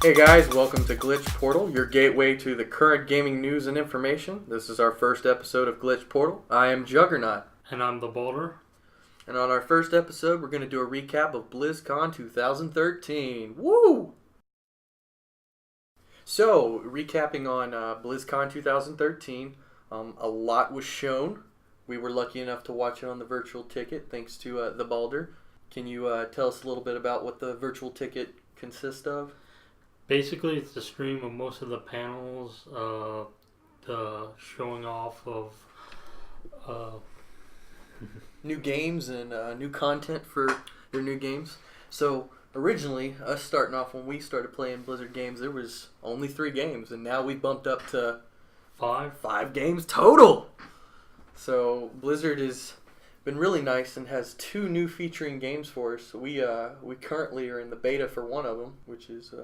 Hey guys, welcome to Glitch Portal, your gateway to the current gaming news and information. This is our first episode of Glitch Portal. I am Juggernaut. And I'm the Boulder. And on our first episode, we're going to do a recap of Blizzcon 2013. Woo! So, recapping on BlizzCon 2013, a lot was shown. We were lucky enough to watch it on the virtual ticket, thanks to the Balder. Can you tell us a little bit about what the virtual ticket consists of? Basically, it's the stream of most of the panels, the showing off of new games and new content for their new games. So originally, us starting off when we started playing Blizzard games, there was only 3 games, and now we bumped up to 5 games total. So Blizzard has been really nice and has 2 new featuring games for us. We currently are in the beta for one of them, which is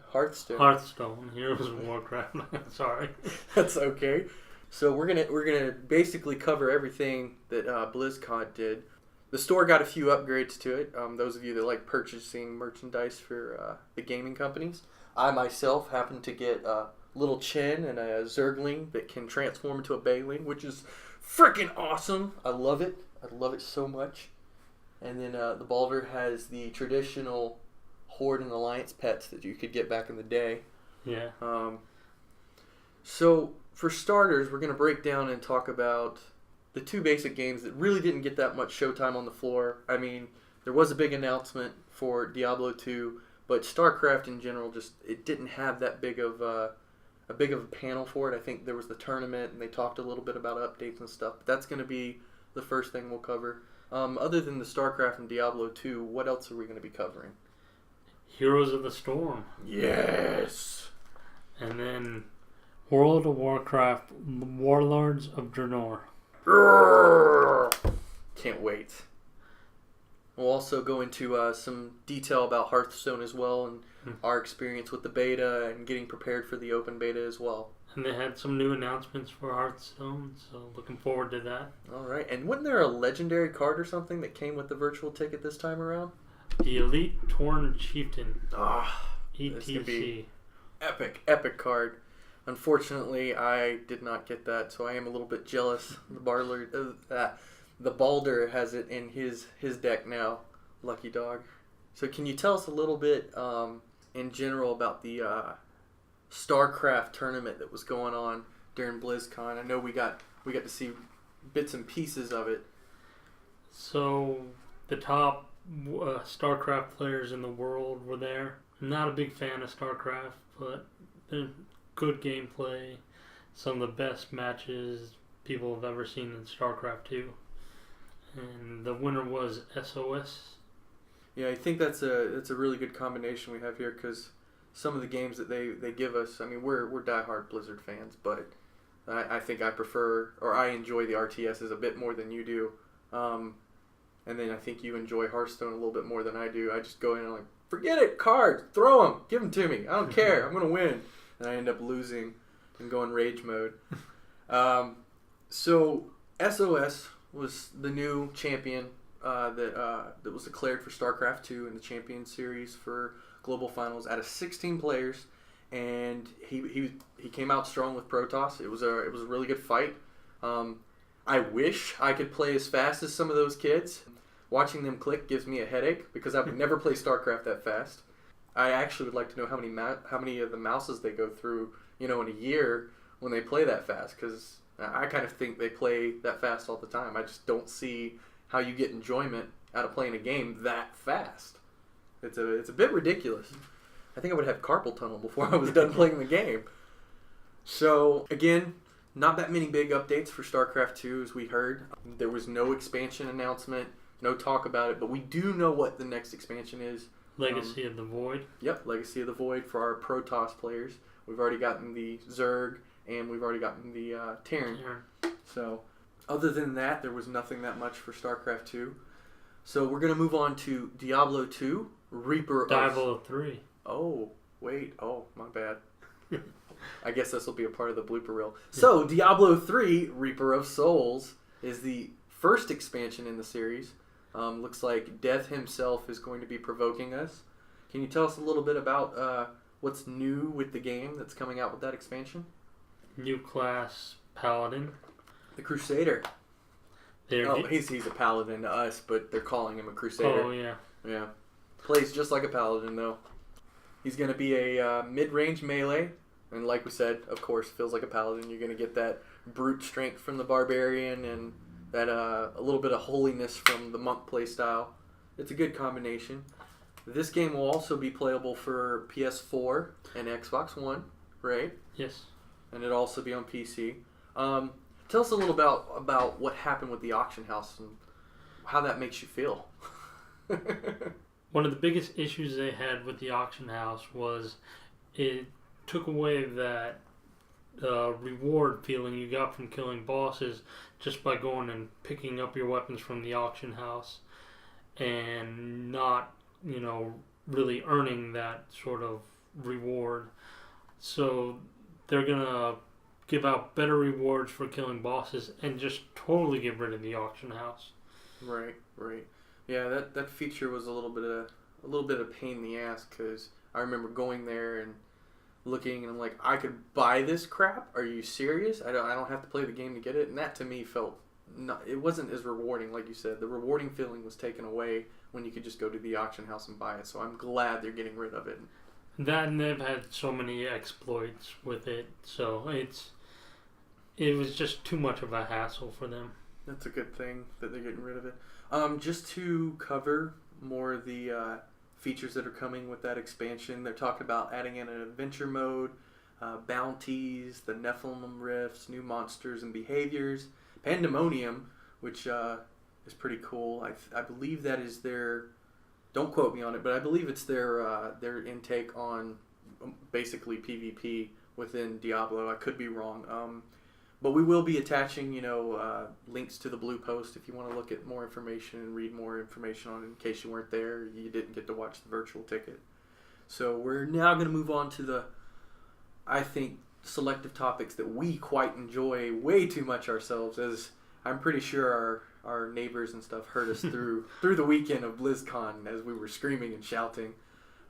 Hearthstone. Hearthstone, Heroes of Warcraft. Sorry, that's okay. So we're gonna basically cover everything that BlizzCon did. The store got a few upgrades to it. Those of you that like purchasing merchandise for the gaming companies, I myself happen to get a little Chin and a Zergling that can transform into a Baneling, which is freaking awesome. I love it. I love it so much. And then the Balder has the traditional Horde and Alliance pets that you could get back in the day. Yeah. So for starters, we're going to break down and talk about the 2 basic games that really didn't get that much showtime on the floor. I mean, there was a big announcement for Diablo 2, but StarCraft in general it didn't have that big of a panel for it. I think there was the tournament, and they talked a little bit about updates and stuff. But that's going to be the first thing we'll cover. Other than the StarCraft and Diablo 2, what else are we going to be covering? Heroes of the Storm. Yes! And then World of Warcraft, Warlords of Draenor. Can't wait. We'll also go into some detail about Hearthstone as well, and our experience with the beta and getting prepared for the open beta as well. And they had some new announcements for Hearthstone, so looking forward to that. Alright, and wasn't there a legendary card or something that came with the virtual ticket this time around? The Elite Torn Chieftain. This could be ETC. epic card. Unfortunately, I did not get that, so I am a little bit jealous. The Balder has it in his deck now. Lucky dog. So can you tell us a little bit in general about the StarCraft tournament that was going on during BlizzCon? I know we got to see bits and pieces of it. So the top StarCraft players in the world were there. I'm not a big fan of StarCraft, but they're good gameplay. Some of the best matches people have ever seen in StarCraft 2. And the winner was SOS. Yeah, I think that's a really good combination we have here, because some of the games that they give us, I mean, we're diehard Blizzard fans, but I think I prefer, or I enjoy the RTSs a bit more than you do. And then I think you enjoy Hearthstone a little bit more than I do. I just go in and I'm like, forget it, cards, throw them, give them to me. I don't care, I'm going to win. And I end up losing and go in rage mode. So SOS was the new champion that was declared for StarCraft 2 in the Champion Series for Global Finals out of 16 players, and he came out strong with Protoss. It was a really good fight. I wish I could play as fast as some of those kids. Watching them click gives me a headache because I would never play StarCraft that fast. I actually would like to know how many of the mouses they go through, in a year when they play that fast, because I kind of think they play that fast all the time. I just don't see how you get enjoyment out of playing a game that fast. It's a bit ridiculous. I think I would have carpal tunnel before I was done playing the game. So again, not that many big updates for StarCraft 2 as we heard. There was no expansion announcement, no talk about it, but we do know what the next expansion is. Legacy of the Void. Yep, Legacy of the Void for our Protoss players. We've already gotten the Zerg, and we've already gotten the Terran. So other than that, there was nothing that much for StarCraft 2. So we're going to move on to Diablo 2, Reaper Diablo 3. Oh, wait. Oh, my bad. I guess this will be a part of the blooper reel. So Diablo 3, Reaper of Souls, is the first expansion in the series. Looks like Death himself is going to be provoking us. Can you tell us a little bit about what's new with the game that's coming out with that expansion? New class Paladin. The Crusader. He's a Paladin to us, but they're calling him a Crusader. Oh, yeah. Yeah. Plays just like a Paladin, though. He's going to be a mid-range melee. And like we said, of course, feels like a Paladin. You're going to get that brute strength from the Barbarian and that a little bit of holiness from the Monk playstyle. It's a good combination. This game will also be playable for PS4 and Xbox One, right? Yes. And it'll also be on PC. Tell us a little about what happened with the auction house and how that makes you feel. One of the biggest issues they had with the auction house was it took away that reward feeling you got from killing bosses just by going and picking up your weapons from the auction house and not, really earning that sort of reward. So they're going to give out better rewards for killing bosses and just totally get rid of the auction house. Right. Yeah, that feature was a little bit of a pain in the ass because I remember going there and looking and I'm like, I could buy this crap? Are you serious? I don't have to play the game to get it. And that to me felt it wasn't as rewarding, like you said. The rewarding feeling was taken away when you could just go to the auction house and buy it. So I'm glad they're getting rid of it. That and they've had so many exploits with it, so it was just too much of a hassle for them. That's a good thing that they're getting rid of it. Just to cover more of the features that are coming with that expansion, they're talking about adding in an adventure mode, bounties, the Nephilim rifts, new monsters and behaviors, Pandemonium, which is pretty cool. I believe that is their... Don't quote me on it, but I believe it's their intake on basically PvP within Diablo. I could be wrong. But we will be attaching, links to the Blue Post if you want to look at more information and read more information on it in case you weren't there, you didn't get to watch the virtual ticket. So we're now going to move on to the, I think, selective topics that we quite enjoy way too much ourselves, as I'm pretty sure our neighbors and stuff heard us through the weekend of BlizzCon as we were screaming and shouting.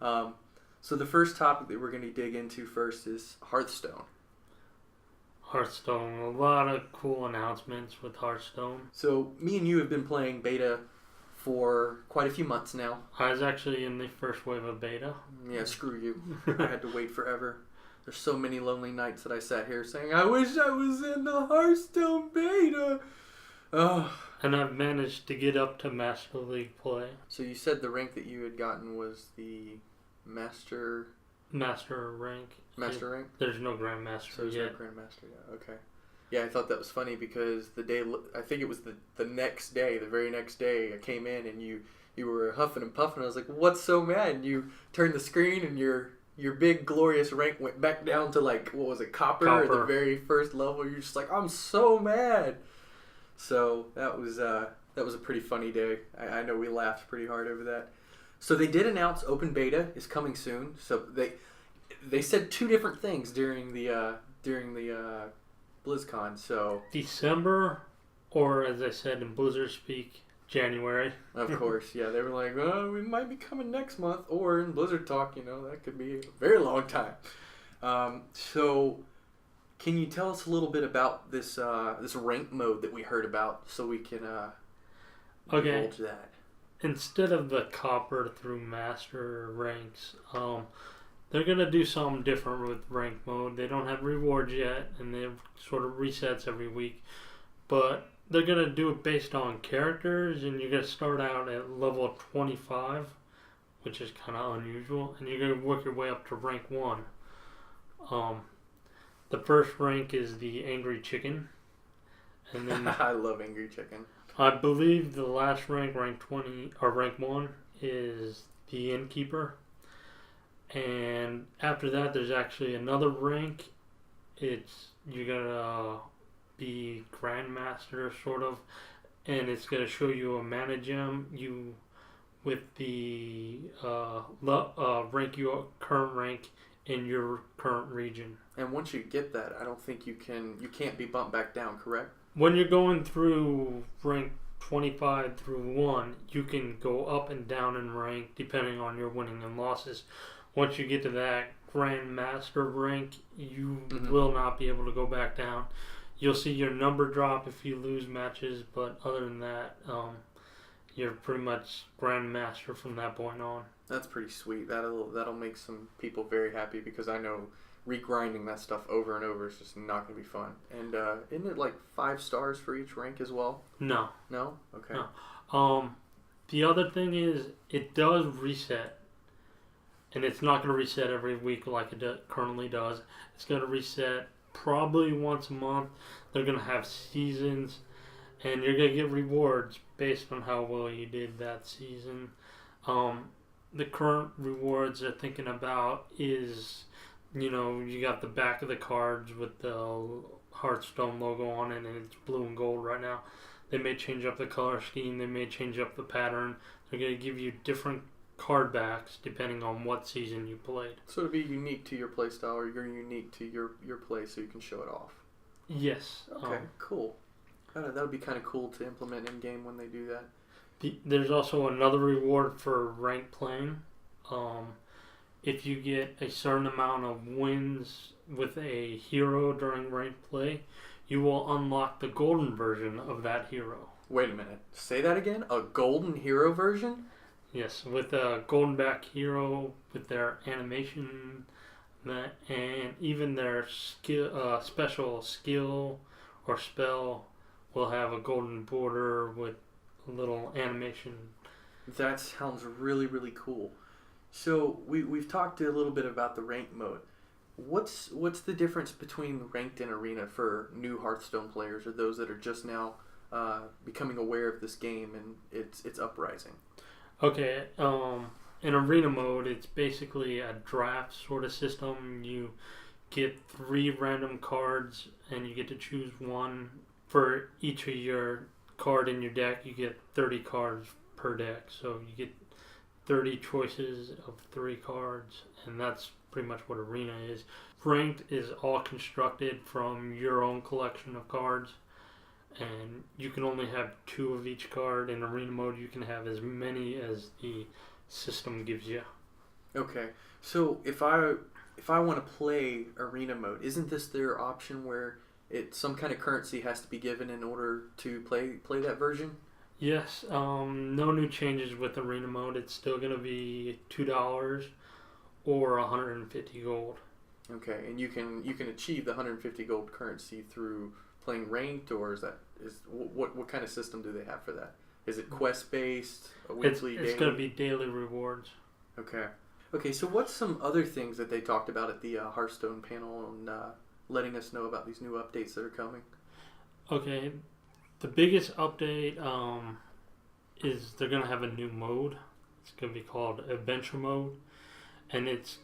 So the first topic that we're going to dig into first is Hearthstone. Hearthstone, a lot of cool announcements with Hearthstone. So me and you have been playing beta for quite a few months now. I was actually in the first wave of beta. Yeah, screw you. I had to wait forever. There's so many lonely nights that I sat here saying, I wish I was in the Hearthstone beta. Oh. And I've managed to get up to Master League play. So you said the rank that you had gotten was the Master rank. Master rank? There's no Grandmaster so there's yet. No Grandmaster yet. Okay. Yeah, I thought that was funny because I think it was the next day, the very next day, I came in and you were huffing and puffing. I was like, what's so mad? And you turned the screen and your big glorious rank went back down to what was it, Copper. Or the very first level. You're just like, I'm so mad. So that was a pretty funny day. I know we laughed pretty hard over that. So they did announce open beta is coming soon. So they said two different things during the BlizzCon. So December, or as I said in Blizzard speak, January. Of course, yeah. They were like, "Oh, we might be coming next month," or in Blizzard talk, that could be a very long time. So, can you tell us a little bit about this rank mode that we heard about, so we can divulge that? Instead of the Copper through Master ranks, they're going to do something different with rank mode. They don't have rewards yet, and they have sort of resets every week. But they're going to do it based on characters, and you're going to start out at level 25, which is kind of unusual, and you're going to work your way up to rank 1. The first rank is the Angry Chicken. And then I love Angry Chicken. I believe the last rank 20, or rank 1, is the Innkeeper. And after that, there's actually another rank. You're gonna be Grandmaster, sort of, and it's gonna show you a mana gem. You with the current rank in your current region. And once you get that, I don't think you can't be bumped back down. Correct? When you're going through rank 25 through 1, you can go up and down in rank depending on your winning and losses. Once you get to that Grandmaster rank, you will not be able to go back down. You'll see your number drop if you lose matches, but other than that, you're pretty much Grandmaster from that point on. That's pretty sweet. That'll make some people very happy because I know regrinding that stuff over and over is just not going to be fun. And isn't it like 5 stars for each rank as well? No. No? Okay. No. The other thing is it does reset. And it's not going to reset every week like it currently does. It's going to reset probably once a month. They're going to have seasons. And you're going to get rewards based on how well you did that season. The current rewards they're thinking about is, you got the back of the cards with the Hearthstone logo on it, and it's blue and gold right now. They may change up the color scheme. They may change up the pattern. They're going to give you different card backs depending on what season you played. So it'll be unique to your play style, or you're unique to your play, so you can show it off. Yes. Okay, cool. That would be kind of cool to implement in game when they do that. There's also another reward for ranked playing. If you get a certain amount of wins with a hero during ranked play, you will unlock the golden version of that hero. Wait a minute. Say that again? A golden hero version? Yes, with a golden back hero, with their animation, and even their special skill or spell will have a golden border with a little animation. That sounds really, really cool. So we've talked a little bit about the ranked mode. What's the difference between ranked and arena for new Hearthstone players or those that are just now becoming aware of this game and its uprising? Okay, in arena mode, it's basically a draft sort of system. You get 3 random cards, and you get to choose one for each of your card in your deck. You get 30 cards per deck, so you get 30 choices of 3 cards, and that's pretty much what arena is. Ranked is all constructed from your own collection of cards, and you can only have 2 of each card. In arena mode, you can have as many as the system gives you. Okay, so if I want to play arena mode, isn't this their option where some kind of currency has to be given in order to play that version? Yes, no new changes with arena mode. It's still going to be $2 or 150 gold. Okay, and you can achieve the 150 gold currency through playing ranked, or what kind of system do they have for that? Is it quest based, weekly, daily? It's going to be daily rewards. Okay. So what's some other things that they talked about at the Hearthstone panel and letting us know about these new updates that are coming? Okay, the biggest update is they're going to have a new mode. It's going to be called Adventure Mode, and it's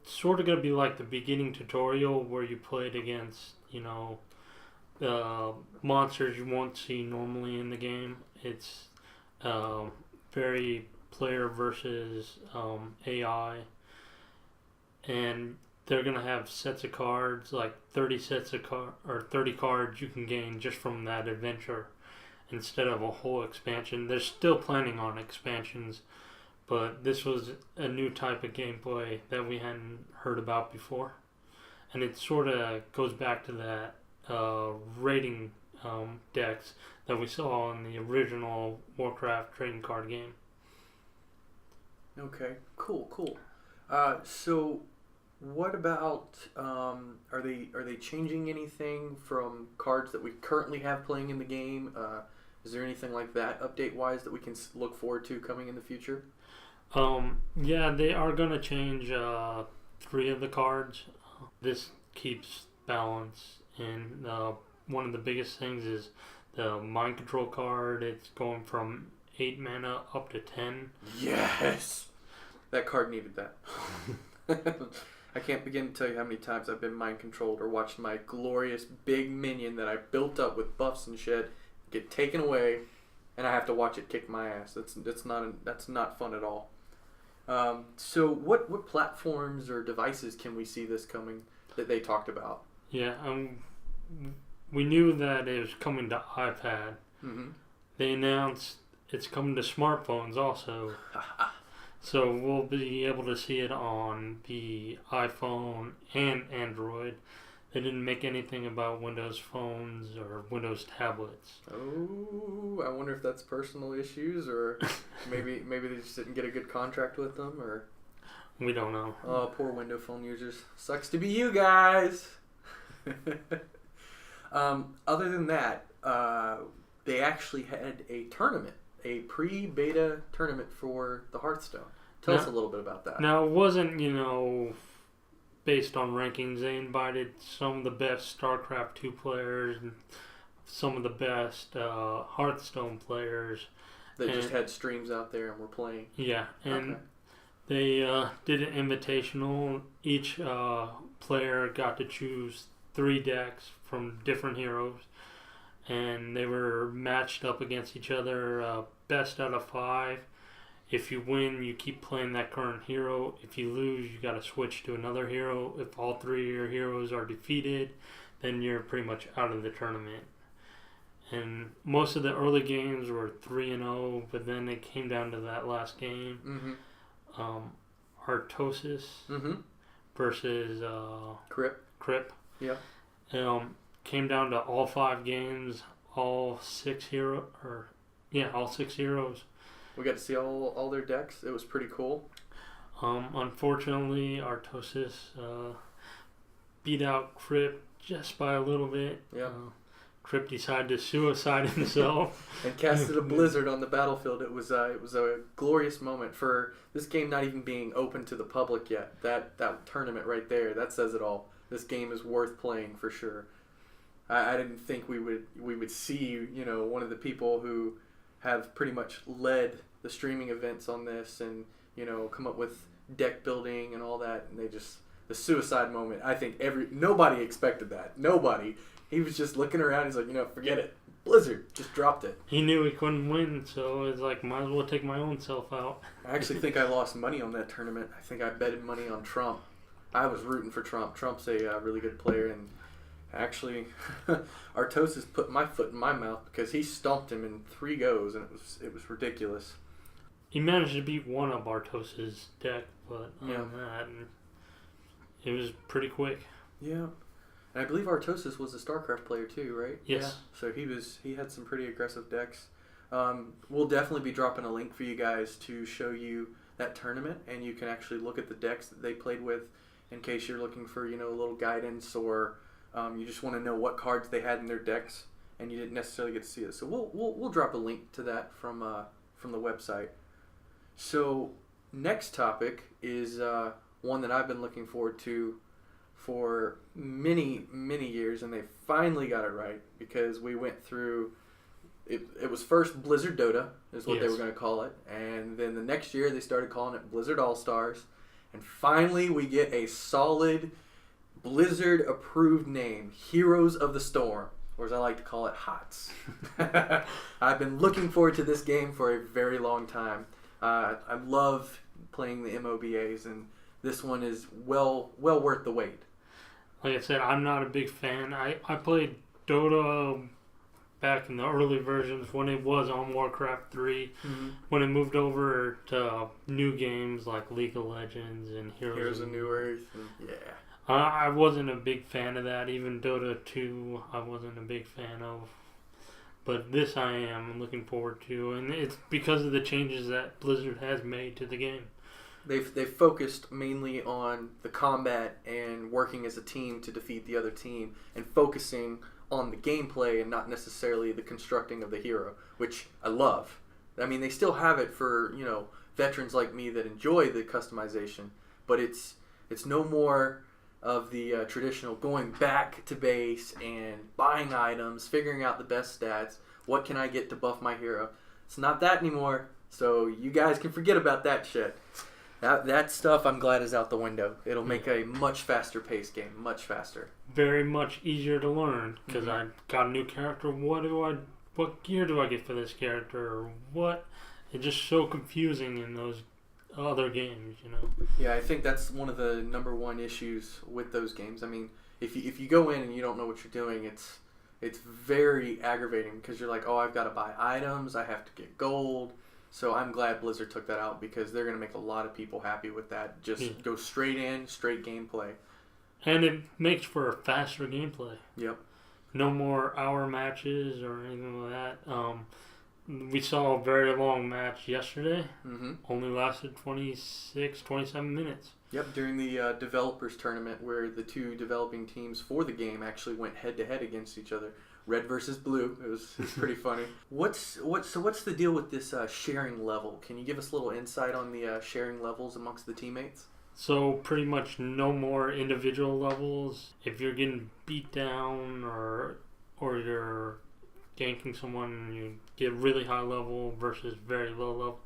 sort of going to be like the beginning tutorial where you played against, monsters you won't see normally in the game. It's very player versus AI, and they're gonna have sets of cards, like 30 sets of 30 cards you can gain just from that adventure, instead of a whole expansion. They're still planning on expansions, but this was a new type of gameplay that we hadn't heard about before, and it sort of goes back to that rating decks that we saw in the original Warcraft trading card game. Okay, cool. So what about are they changing anything from cards that we currently have playing in the game? Is there anything like that update wise that we can look forward to coming in the future? Yeah, they are going to change 3 of the cards. This keeps balance, and one of the biggest things is the mind control card. It's going from 8 mana up to 10. Yes! That card needed that. I can't begin to tell you how many times I've been mind controlled or watched my glorious big minion that I built up with buffs and shit get taken away, and I have to watch it kick my ass. That's not fun at all. So what platforms or devices can we see this coming that they talked about? Yeah, we knew that it was coming to iPad. Mm-hmm. They announced it's coming to smartphones also. So we'll be able to see it on the iPhone and Android. They didn't make anything about Windows phones or Windows tablets. Oh, I wonder if that's personal issues, or maybe they just didn't get a good contract with them, or we don't know. Oh, poor Windows phone users. Sucks to be you guys. Other than that, they actually had a tournament, a pre-beta tournament for the Hearthstone. Tell us a little bit about that. Now, it wasn't, based on rankings. They invited some of the best StarCraft 2 players and some of the best Hearthstone players. That just had streams out there and were playing. Yeah, and they did an invitational. Each player got to choose 3 decks from different heroes, and they were matched up against each other, best out of 5. If you win, you keep playing that current hero. If you lose, you got to switch to another hero. If all 3 of your heroes are defeated, then you're pretty much out of the tournament. And most of the early games were 3-0, but then it came down to that last game. Artosis versus Crip. Yeah. Came down to all 5 games, all 6 heroes. We got to see all their decks. It was pretty cool. Unfortunately, Artosis beat out Crip just by a little bit. Yeah. Crip decided to suicide himself and casted a blizzard on the battlefield. It was a glorious moment for this game not even being open to the public yet. That tournament right there, that says it all. This game is worth playing for sure. I didn't think we would see one of the people who have pretty much led the streaming events on this and come up with deck building and all that, and the suicide moment. I think nobody expected that. Nobody. He was just looking around. He's like, forget it. Blizzard just dropped it. He knew he couldn't win, so it's like, might as well take my own self out. I actually think I lost money on that tournament. I think I betted money on Trump. I was rooting for Trump. Trump's a really good player, and actually, Artosis put my foot in my mouth because he stomped him in 3 goes, and it was ridiculous. He managed to beat one of Artos's deck, but other than that, it was pretty quick. Yeah. And I believe Artosis was a StarCraft player too, right? Yes. Yeah. So he had some pretty aggressive decks. We'll definitely be dropping a link for you guys to show you that tournament, and you can actually look at the decks that they played with in case you're looking for a little guidance, or you just want to know what cards they had in their decks and you didn't necessarily get to see it. So we'll drop a link to that from the website. So next topic is one that I've been looking forward to for many years, and they finally got it right because we went through it was first Blizzard Dota is what they were going to call it, and then the next year they started calling it Blizzard All-Stars, and finally we get a solid Blizzard approved name, Heroes of the Storm, or as I like to call it, HOTS. I've been looking forward to this game for a very long time. I love playing the MOBAs, and this one is well worth the wait. Like I said, I'm not a big fan. I played Dota back in the early versions when it was on Warcraft 3. Mm-hmm. When it moved over to new games like League of Legends and Heroes of New Earth. Yeah. I wasn't a big fan of that. Even Dota 2, I wasn't a big fan of. But this I am looking forward to, and it's because of the changes that Blizzard has made to the game. They've focused mainly on the combat and working as a team to defeat the other team, and focusing on the gameplay and not necessarily the constructing of the hero, which I love. I mean, they still have it for veterans like me that enjoy the customization, but it's no more of the traditional going back to base and buying items, figuring out the best stats. What can I get to buff my hero? It's not that anymore, so you guys can forget about that shit. That stuff I'm glad is out the window. It'll make a much faster paced game, much faster. Very much easier to learn because I got a new character. What gear do I get for this character? Or what? It's just so confusing in those other games, Yeah, I think that's one of the number one issues with those games. I mean, if you go in and you don't know what you're doing, it's very aggravating because you're like, oh, I've got to buy items, I have to get gold, So I'm glad Blizzard took that out because they're going to make a lot of people happy with that. Just go straight in, straight gameplay. And it makes for faster gameplay. Yep. No more hour matches or anything like that. We saw a very long match yesterday. Mm-hmm. Only lasted 26, 27 minutes. Yep, during the developers tournament where the two developing teams for the game actually went head-to-head against each other. Red versus blue. It was pretty funny. What's the deal with this sharing level? Can you give us a little insight on the sharing levels amongst the teammates? So pretty much no more individual levels. If you're getting beat down or you're ganking someone and you get really high level versus very low level,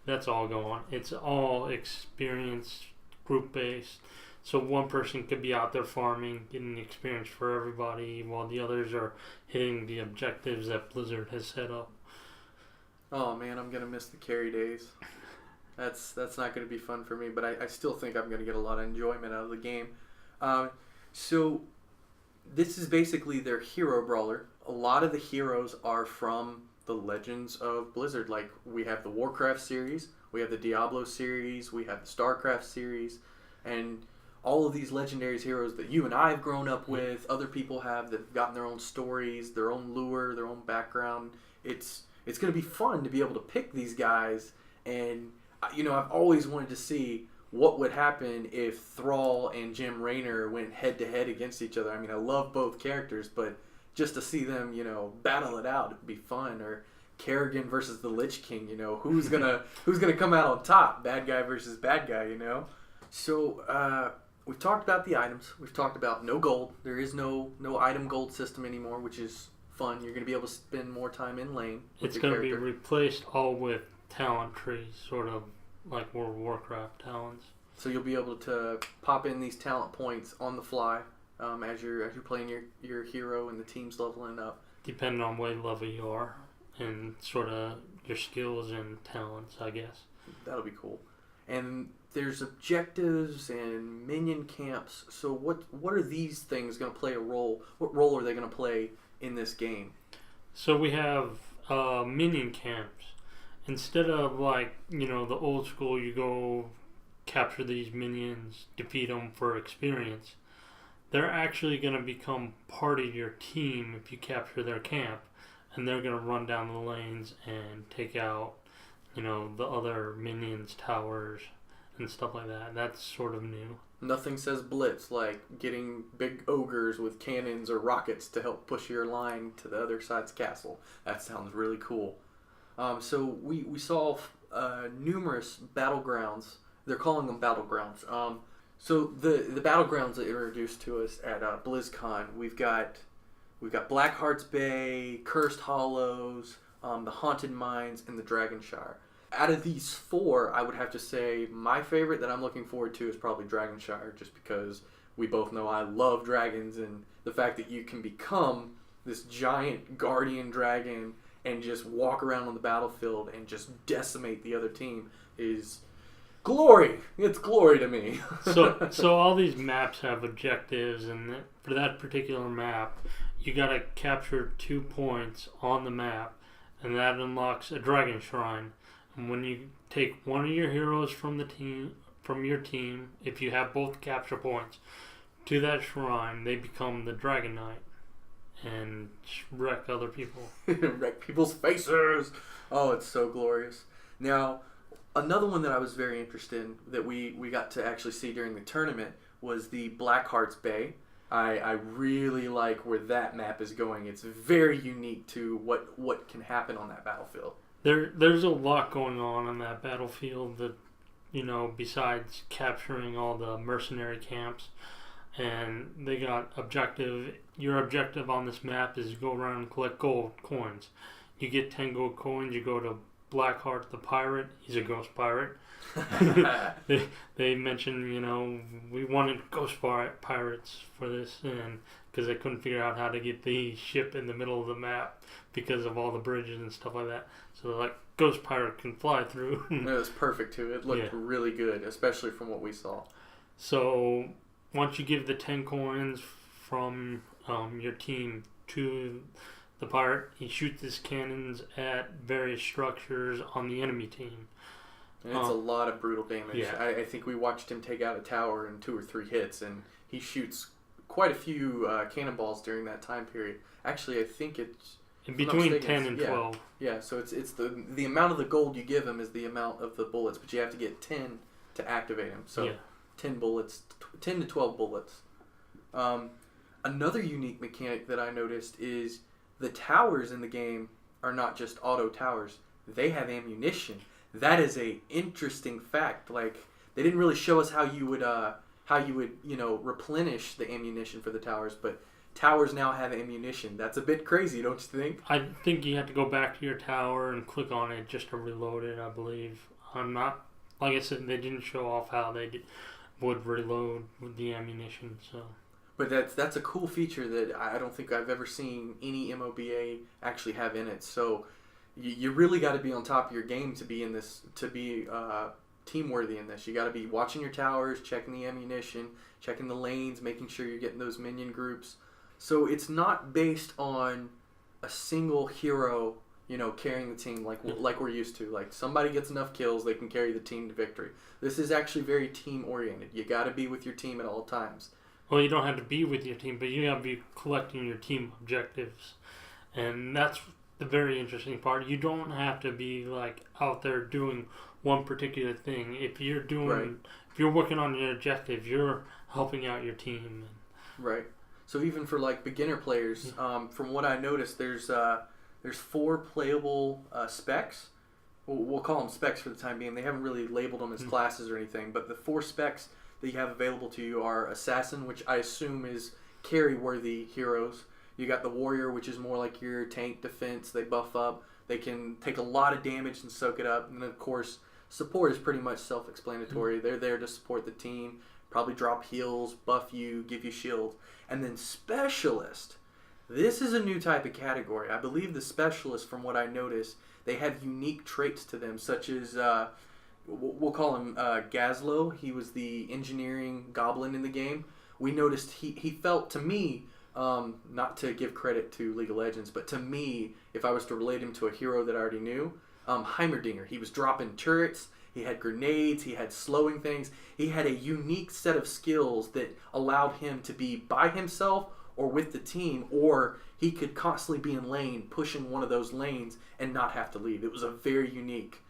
that's all gone. It's all experience group based. So one person could be out there farming, getting the experience for everybody, while the others are hitting the objectives that Blizzard has set up. Oh man, I'm gonna miss the carry days. That's not gonna be fun for me, but I still think I'm gonna get a lot of enjoyment out of the game. So this is basically their hero brawler. A lot of the heroes are from the Legends of Blizzard. Like we have the Warcraft series, we have the Diablo series, we have the Starcraft series, and all of these legendary heroes that you and I have grown up with, other people have that have gotten their own stories, their own lure, their own background. It's going to be fun to be able to pick these guys, and I've always wanted to see what would happen if Thrall and Jim Raynor went head to head against each other. I mean, I love both characters, but just to see them, battle it out, it'd be fun. Or Kerrigan versus the Lich King, who's gonna come out on top? Bad guy versus bad guy, So we've talked about the items. We've talked about no gold. There is no item gold system anymore, which is fun. You're going to be able to spend more time in lane with It's your going to character. be replaced all with talent trees, sort of like World of Warcraft talents. So you'll be able to pop in these talent points on the fly as you're playing your hero and the team's leveling up. Depending on what level you are and sort of your skills and talents, I guess. That'll be cool. And there's objectives and minion camps. So what are these things going to play a role? What role are they going to play in this game? So we have minion camps. Instead of the old school, you go capture these minions, defeat them for experience. They're actually going to become part of your team if you capture their camp. And they're going to run down the lanes and take out, the other minions' towers and stuff like that. That's sort of new. Nothing says blitz like getting big ogres with cannons or rockets to help push your line to the other side's castle. That sounds really cool. So we saw numerous battlegrounds. They're calling them battlegrounds. So the battlegrounds that introduced to us at BlizzCon, we've got Blackheart's Bay, Cursed Hollows, the Haunted Mines, and the Dragonshire. Out of these four, I would have to say my favorite that I'm looking forward to is probably Dragonshire, just because we both know I love dragons, and the fact that you can become this giant guardian dragon and just walk around on the battlefield and just decimate the other team is glory. It's glory to me. So all these maps have objectives, and for that particular map, you got to capture 2 points on the map, and that unlocks a dragon shrine. And when you take one of your heroes from your team, if you have both capture points, to that shrine, they become the Dragon Knight and wreck other people. Wreck people's faces. Oh, it's so glorious. Now, another one that I was very interested in that we got to actually see during the tournament was the Blackheart's Bay. I really like where that map is going. It's very unique to what can happen on that battlefield. There's a lot going on that battlefield that, besides capturing all the mercenary camps. And they got objective. Your objective on this map is to go around and collect gold coins. You get 10 gold coins, you go to Blackheart the pirate. He's a ghost pirate. They mentioned, we wanted ghost pirates for this, and because they couldn't figure out how to get the ship in the middle of the map because of all the bridges and stuff like that. So they're like, ghost pirate can fly through. It was perfect too. It looked really good, especially from what we saw. So once you give the 10 coins from your team to the pirate, he shoots his cannons at various structures on the enemy team. And it's a lot of brutal damage. Yeah. I think we watched him take out a tower in 2 or 3 hits, and he shoots quite a few cannonballs during that time period. Actually, I think it's... In between 10 and 12. Yeah, so it's the amount of the gold you give him is the amount of the bullets, but you have to get 10 to activate him. So 10 bullets, 10 to 12 bullets. Another unique mechanic that I noticed is the towers in the game are not just auto towers. They have ammunition. That is a interesting fact. Like, they didn't really show us how you would replenish the ammunition for the towers, but towers now have ammunition. That's a bit crazy, don't you think? I think you have to go back to your tower and click on it just to reload it, I believe. I'm not... Like I said, they didn't show off how they would reload with the ammunition, so... But that's a cool feature that I don't think I've ever seen any MOBA actually have in it. So you really got to be on top of your game to be in this, to be team worthy in this. You got to be watching your towers, checking the ammunition, checking the lanes, making sure you're getting those minion groups. So it's not based on a single hero, carrying the team like we're used to. Like, somebody gets enough kills, they can carry the team to victory. This is actually very team oriented. You got to be with your team at all times. Well, you don't have to be with your team, but you have to be collecting your team objectives. And that's the very interesting part. You don't have to be, like, out there doing one particular thing. If you're working on your objective, you're helping out your team. Right. So even for, like, beginner players, from what I noticed, there's 4 playable specs. We'll call them specs for the time being. They haven't really labeled them as classes or anything, but the 4 specs that you have available to you are Assassin, which I assume is carry-worthy heroes. You got the Warrior, which is more like your tank defense. They buff up. They can take a lot of damage and soak it up. And then, of course, support is pretty much self-explanatory. They're there to support the team, probably drop heals, buff you, give you shield. And then Specialist. This is a new type of category. I believe the Specialist, from what I noticed, they have unique traits to them, such as... we'll call him Gazlo. He was the engineering goblin in the game. We noticed he felt, to me, not to give credit to League of Legends, but to me, if I was to relate him to a hero that I already knew, Heimerdinger. He was dropping turrets, he had grenades, he had slowing things. He had a unique set of skills that allowed him to be by himself or with the team, or he could constantly be in lane, pushing one of those lanes and not have to leave. It was a very unique...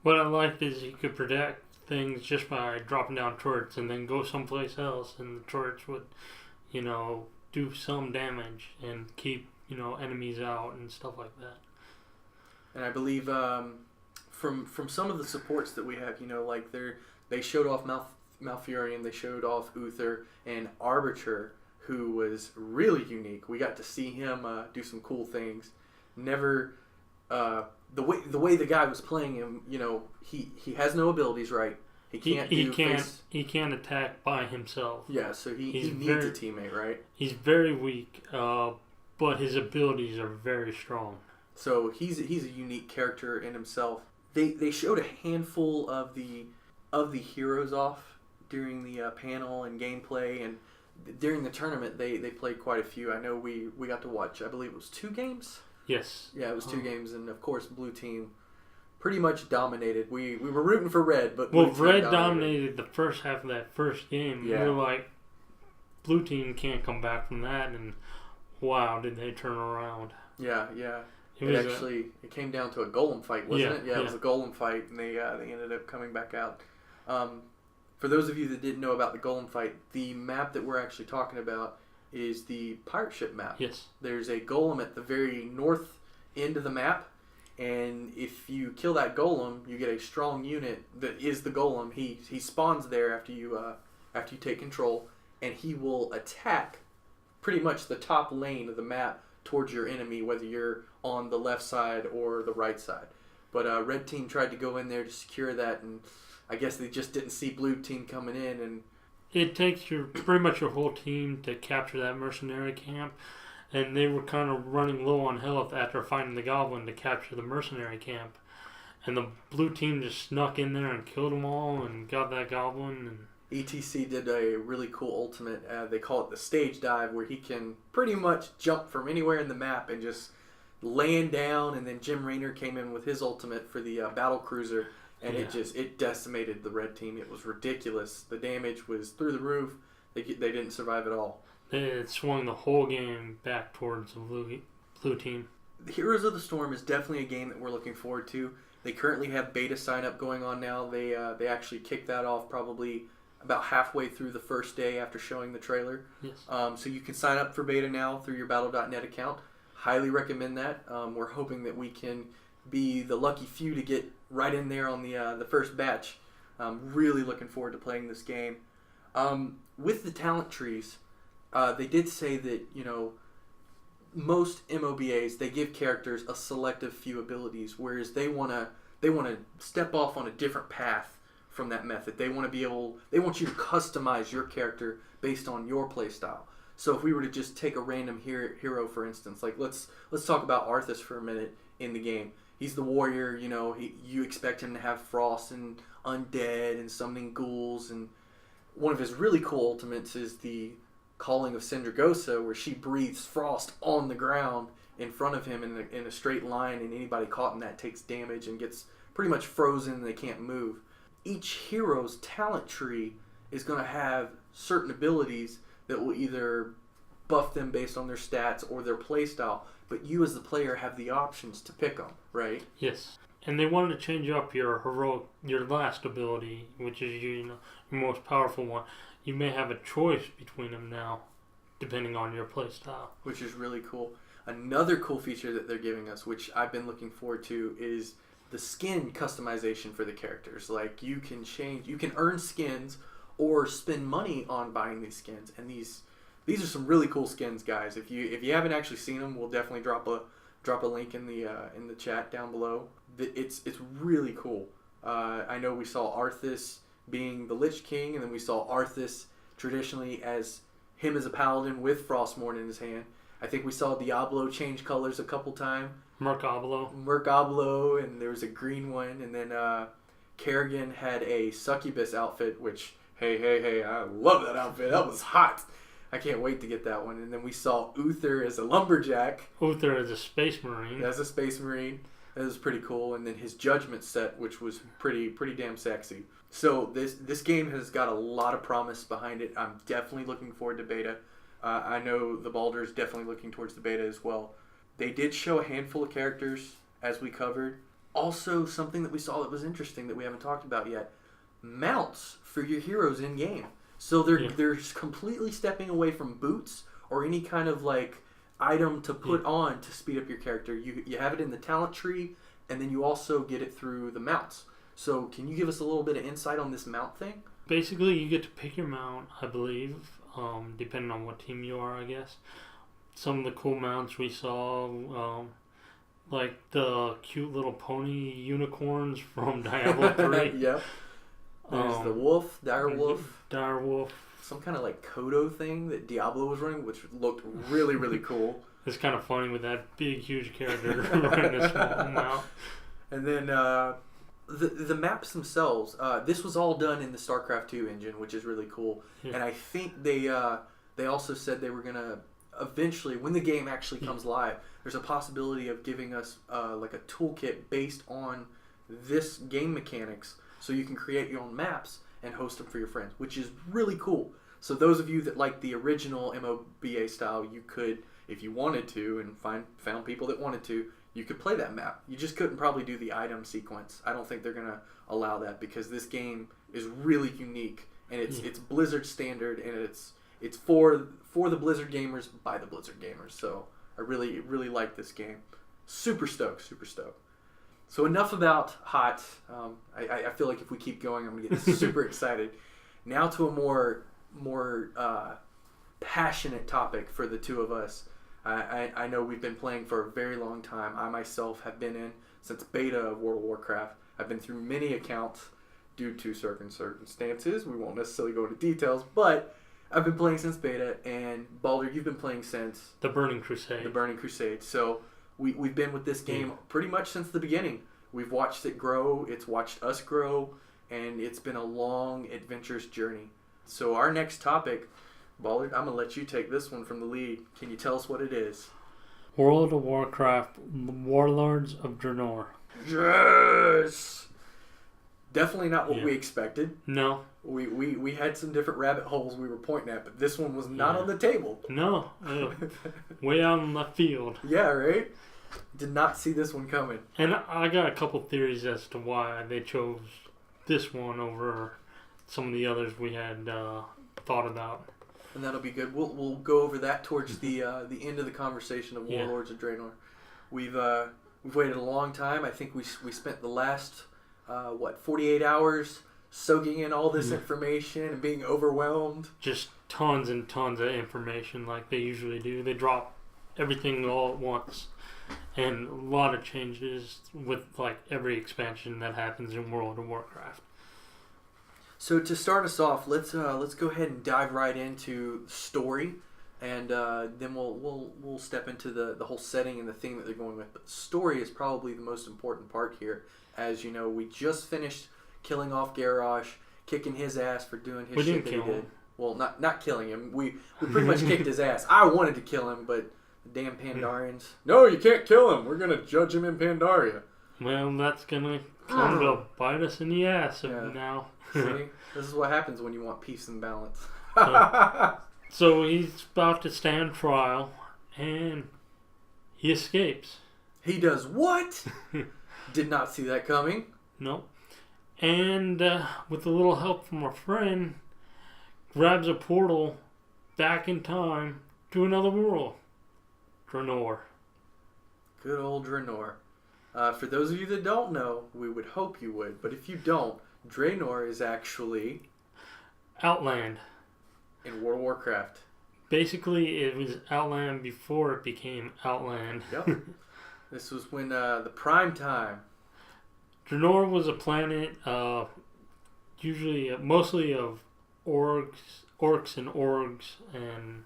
What I liked is he could protect things just by dropping down turrets and then go someplace else, and the turrets would, do some damage and keep, enemies out and stuff like that. And I believe from some of the supports that we have, like they showed off Malfurion, they showed off Uther, and Arbiter, who was really unique. We got to see him do some cool things. Never... The way the guy was playing him, he has no abilities, right? He can't attack by himself. Yeah, so he needs a teammate, right? He's very weak, but his abilities are very strong. So he's a unique character in himself. They showed a handful of the heroes off during the panel and gameplay, and during the tournament they played quite a few. I know we got to watch, I believe it was 2 games. Yes. Yeah, it was 2 games, and of course, Blue Team pretty much dominated. We were rooting for Red, but Red dominated the first half of that first game. Yeah. We were like, Blue Team can't come back from that, and wow, did they turn around? Yeah. It came down to a golem fight, wasn't it? Yeah, it was a golem fight, and they ended up coming back out. For those of you that didn't know about the golem fight, the map that we're actually talking about is the pirate ship map. Yes. There's a golem at the very north end of the map, and if you kill that golem, you get a strong unit that is the golem. He spawns there after you take control, and he will attack pretty much the top lane of the map towards your enemy, whether you're on the left side or the right side. But Red Team tried to go in there to secure that, and I guess they just didn't see Blue Team coming in, and it takes pretty much your whole team to capture that mercenary camp, and they were kind of running low on health after finding the goblin to capture the mercenary camp, and the Blue Team just snuck in there and killed them all and got that goblin. And ETC did a really cool ultimate. They call it the stage dive, where he can pretty much jump from anywhere in the map and just laying down, and then Jim Raynor came in with his ultimate for the battle cruiser, and it decimated the red team. It was ridiculous. The damage was through the roof. They didn't survive at all. It swung the whole game back towards the blue team. Heroes of the Storm is definitely a game that we're looking forward to. They currently have beta sign up going on now. They actually kicked that off probably about halfway through the first day after showing the trailer. Yes. So you can sign up for beta now through your Battle.net account. Highly recommend that. We're hoping that we can be the lucky few to get right in there on the first batch. Really looking forward to playing this game. With the talent trees, they did say that, most MOBAs, they give characters a selective few abilities, whereas they want to step off on a different path from that method. They want you to customize your character based on your playstyle. So if we were to just take a random hero, for instance, like let's talk about Arthas for a minute in the game. He's the warrior, you expect him to have frost and undead and summoning ghouls, and one of his really cool ultimates is the Calling of Syndragosa, where she breathes frost on the ground in front of him in a straight line, and anybody caught in that takes damage and gets pretty much frozen and they can't move. Each hero's talent tree is going to have certain abilities that will either buff them based on their stats or their playstyle, but you as the player have the options to pick them, right? Yes. And they wanted to change up your last ability, which is your most powerful one. You may have a choice between them now, depending on your playstyle. Which is really cool. Another cool feature that they're giving us, which I've been looking forward to, is the skin customization for the characters. Like, you can earn skins or spend money on buying these skins. And these are some really cool skins, guys. If you haven't actually seen them, we'll definitely drop a link in the chat down below. It's really cool. I know we saw Arthas being the Lich King, and then we saw Arthas traditionally as him as a paladin with Frostmourne in his hand. I think we saw Diablo change colors a couple times. Merkablo, and there was a green one, and then Kerrigan had a succubus outfit, which, hey, I love that outfit. That was hot. I can't wait to get that one. And then we saw Uther as a lumberjack. Uther as a space marine. As a space marine. That was pretty cool. And then his judgment set, which was pretty damn sexy. So this game has got a lot of promise behind it. I'm definitely looking forward to beta. I know the Balder is definitely looking towards the beta as well. They did show a handful of characters, as we covered. Also, something that we saw that was interesting that we haven't talked about yet. Mounts for your heroes in-game. So they're completely stepping away from boots or any kind of item to put on to speed up your character. You have it in the talent tree, and then you also get it through the mounts. So can you give us a little bit of insight on this mount thing? Basically, you get to pick your mount, I believe, depending on what team you are, I guess. Some of the cool mounts we saw, like the cute little pony unicorns from Diablo 3. Yep. There's the wolf, dire wolf. Some kind of Kodo thing that Diablo was running, which looked really, really cool. It's kind of funny with that big, huge character running a small mount. And then the maps themselves, this was all done in the StarCraft 2 engine, which is really cool. Yeah. And I think they also said they were going to eventually, when the game actually comes live, there's a possibility of giving us a toolkit based on this game mechanics, so you can create your own maps and host them for your friends, which is really cool. So those of you that like the original MOBA style, you could, if you wanted to, and found people that wanted to, you could play that map. You just couldn't probably do the item sequence. I don't think they're going to allow that because this game is really unique, and it's Blizzard standard, and it's for the Blizzard gamers by the Blizzard gamers. So I really, really like this game. Super stoked. So enough about HOT. I feel like if we keep going, I'm going to get super excited. Now to a more passionate topic for the two of us. I know we've been playing for a very long time. I myself have been in since beta of World of Warcraft. I've been through many accounts due to certain circumstances. We won't necessarily go into details, but I've been playing since beta, and Balder, you've been playing since The Burning Crusade. So we've been with this game pretty much since the beginning. We've watched it grow, it's watched us grow, and it's been a long, adventurous journey. So our next topic, Balder, I'm going to let you take this one from the lead. Can you tell us what it is? World of Warcraft Warlords of Draenor. Yes! Definitely not what Yeah. we expected. No. We had some different rabbit holes we were pointing at, but this one was not on the table. No. Way out in left field. Yeah, right? Did not see this one coming. And I got a couple theories as to why they chose this one over some of the others we had thought about. And that'll be good. We'll go over that towards the end of the conversation of Warlords of Draenor. We've waited a long time. I think we spent the last 48 hours soaking in all this information and being overwhelmed. Just tons and tons of information like they usually do. They drop everything all at once. And a lot of changes with like every expansion that happens in World of Warcraft. So to start us off, let's go ahead and dive right into story, and then we'll step into the whole setting and the theme that they're going with. But story is probably the most important part here. As you know, we just finished killing off Garrosh, kicking his ass for doing his shit that he did. Well, not killing him. We pretty much kicked his ass. I wanted to kill him, but the damn Pandarians. No, you can't kill him. We're gonna judge him in Pandaria. Well, that's gonna come to bite us in the ass now. See, this is what happens when you want peace and balance. So he's about to stand trial, and he escapes. He does what? Did not see that coming. Nope. And with a little help from a friend, grabs a portal back in time to another world. Draenor. Good old Draenor. For those of you that don't know, we would hope you would, but if you don't, Draenor is actually Outland. In World of Warcraft. Basically, it was Outland before it became Outland. Yep. This was when the prime time. Draenor was a planet, mostly of orcs and orgs, and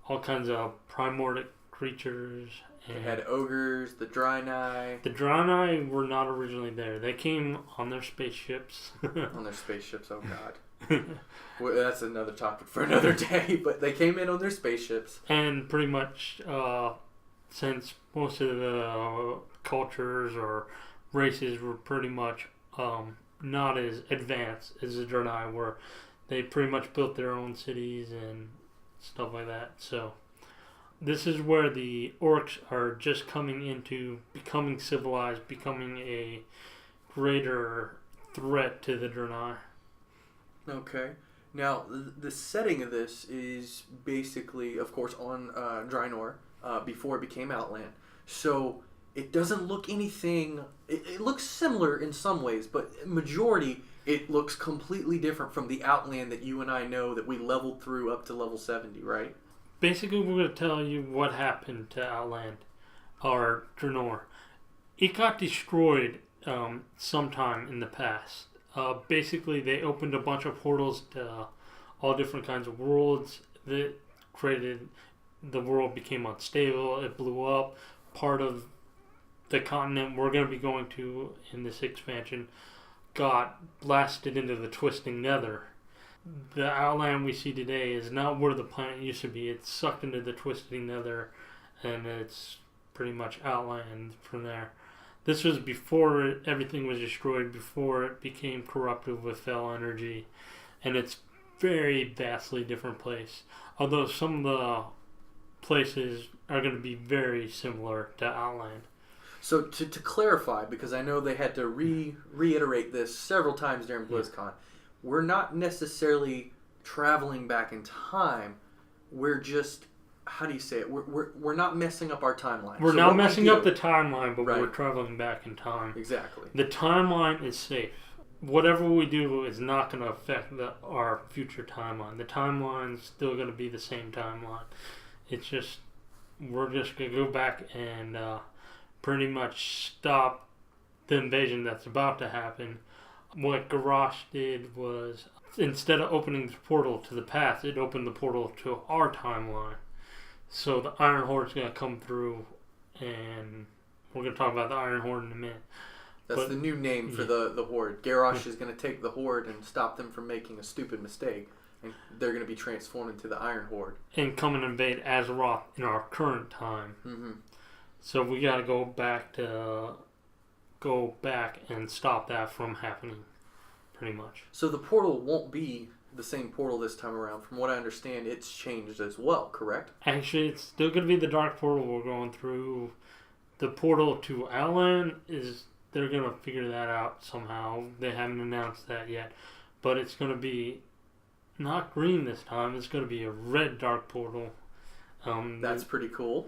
all kinds of primordial creatures. They had ogres, the Draenei. The Draenei were not originally there. They came on their spaceships. On their spaceships, oh god. Well, that's another topic for another day, but they came in on their spaceships. And pretty much, since most of the cultures or races were pretty much not as advanced as the Draenei were, they pretty much built their own cities and stuff like that. So this is where the orcs are just coming into becoming civilized, becoming a greater threat to the Draenei. Okay. Now, the setting of this is basically, of course, on Draenor before it became Outland. So it doesn't look anything... It looks similar in some ways, but majority, it looks completely different from the Outland that you and I know that we leveled through up to level 70, right? Basically, we're going to tell you what happened to Outland, or Draenor. It got destroyed sometime in the past. Basically, they opened a bunch of portals to all different kinds of worlds that created... The world became unstable. It blew up. Part of the continent we're going to be going to in this expansion got blasted into the twisting nether. The Outland we see today is not where the planet used to be. It's sucked into the twisting nether, and it's pretty much Outland from there. This was before everything was destroyed, before it became corrupted with fell energy, and it's very vastly different place. Although some of the places are going to be very similar to Outland. So to clarify, because I know they had to reiterate this several times during BlizzCon, we're not necessarily traveling back in time. We're just, how do you say it? We're not messing up our timeline. We're not messing up the timeline, but right. We're traveling back in time. Exactly. The timeline is safe. Whatever we do is not going to affect our future timeline. The timeline's still going to be the same timeline. It's just, we're just going to go back and pretty much stop the invasion that's about to happen. What Garrosh did was, instead of opening the portal to the past, it opened the portal to our timeline. So the Iron Horde's going to come through, and we're going to talk about the Iron Horde in a minute. That's the new name for the Horde. Garrosh is going to take the Horde and stop them from making a stupid mistake. And they're going to be transformed into the Iron Horde. And come and invade Azeroth in our current time. Mm-hmm. So we got to go back and stop that from happening, pretty much. So the portal won't be the same portal this time around. From what I understand, it's changed as well, correct? Actually, it's still going to be the dark portal we're going through. The portal to Outland they're going to figure that out somehow. They haven't announced that yet. But it's going to be not green this time. It's going to be a red dark portal. That's pretty cool.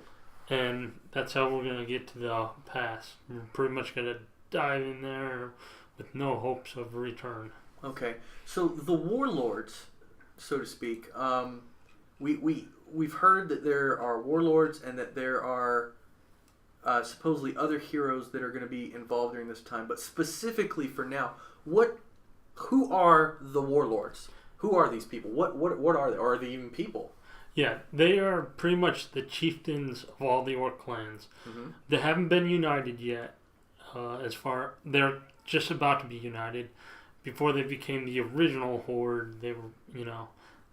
And that's how we're going to get to the pass. We're pretty much going to dive in there with no hopes of return. Okay, so the warlords, so to speak, we've heard that there are warlords and that there are supposedly other heroes that are going to be involved during this time. But specifically for now, who are the warlords? Who are these people? What are they? Or are they even people? Yeah, they are pretty much the chieftains of all the orc clans. Mm-hmm. They haven't been united yet. They're just about to be united. Before they became the original horde, they were,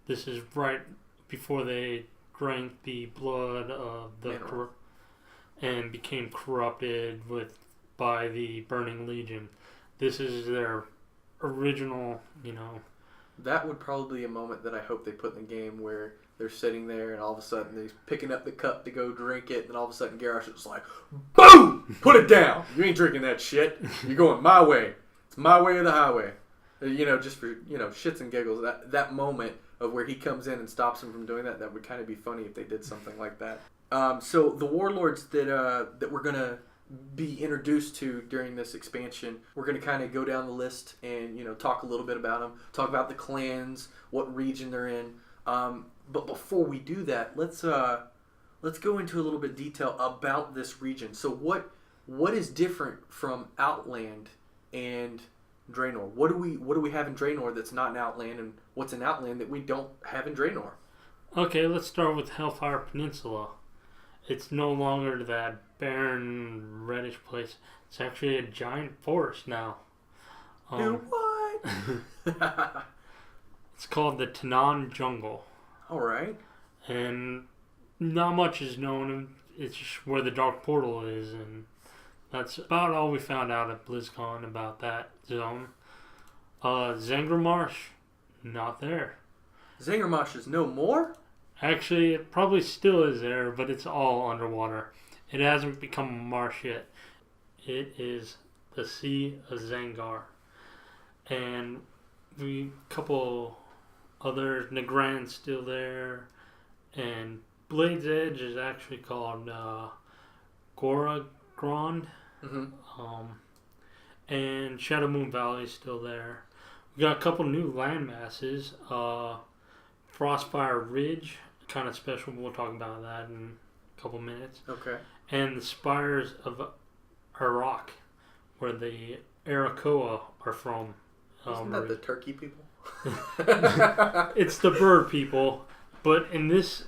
this is right before they drank the blood of the and became corrupted by the Burning Legion. This is their original, That would probably be a moment that I hope they put in the game where they're sitting there and all of a sudden they're picking up the cup to go drink it, and all of a sudden Garrosh is like, BOOM! Put it down! You ain't drinking that shit. You're going my way. It's my way or the highway. Just for, shits and giggles. That moment of where he comes in and stops him from doing that would kind of be funny if they did something like that. So the warlords that we're going to be introduced to during this expansion, we're going to kind of go down the list and, talk a little bit about them, talk about the clans, what region they're in. But before we do that, let's go into a little bit of detail about this region. So what is different from Outland and Draenor? What do we have in Draenor that's not in Outland, and what's in Outland that we don't have in Draenor? Okay, let's start with Hellfire Peninsula. It's no longer that barren, reddish place. It's actually a giant forest now. Do what? It's called the Tanan Jungle. All right. And not much is known. It's just where the Dark Portal is, and that's about all we found out at BlizzCon about that zone. Zangarmarsh, not there. Zangarmarsh is no more? Actually, it probably still is there, but it's all underwater. It hasn't become a marsh yet. It is the Sea of Zangar. And a couple other Nagrand's still there. And Blade's Edge is actually called Goragrond. Mm-hmm. And Shadow Moon Valley is still there. We got a couple new land masses. Frostfire Ridge, kind of special. We'll talk about that in a couple minutes. Okay. And the Spires of Arak, where the Arakoa are from. Isn't that the turkey people? It's the bird people, but in this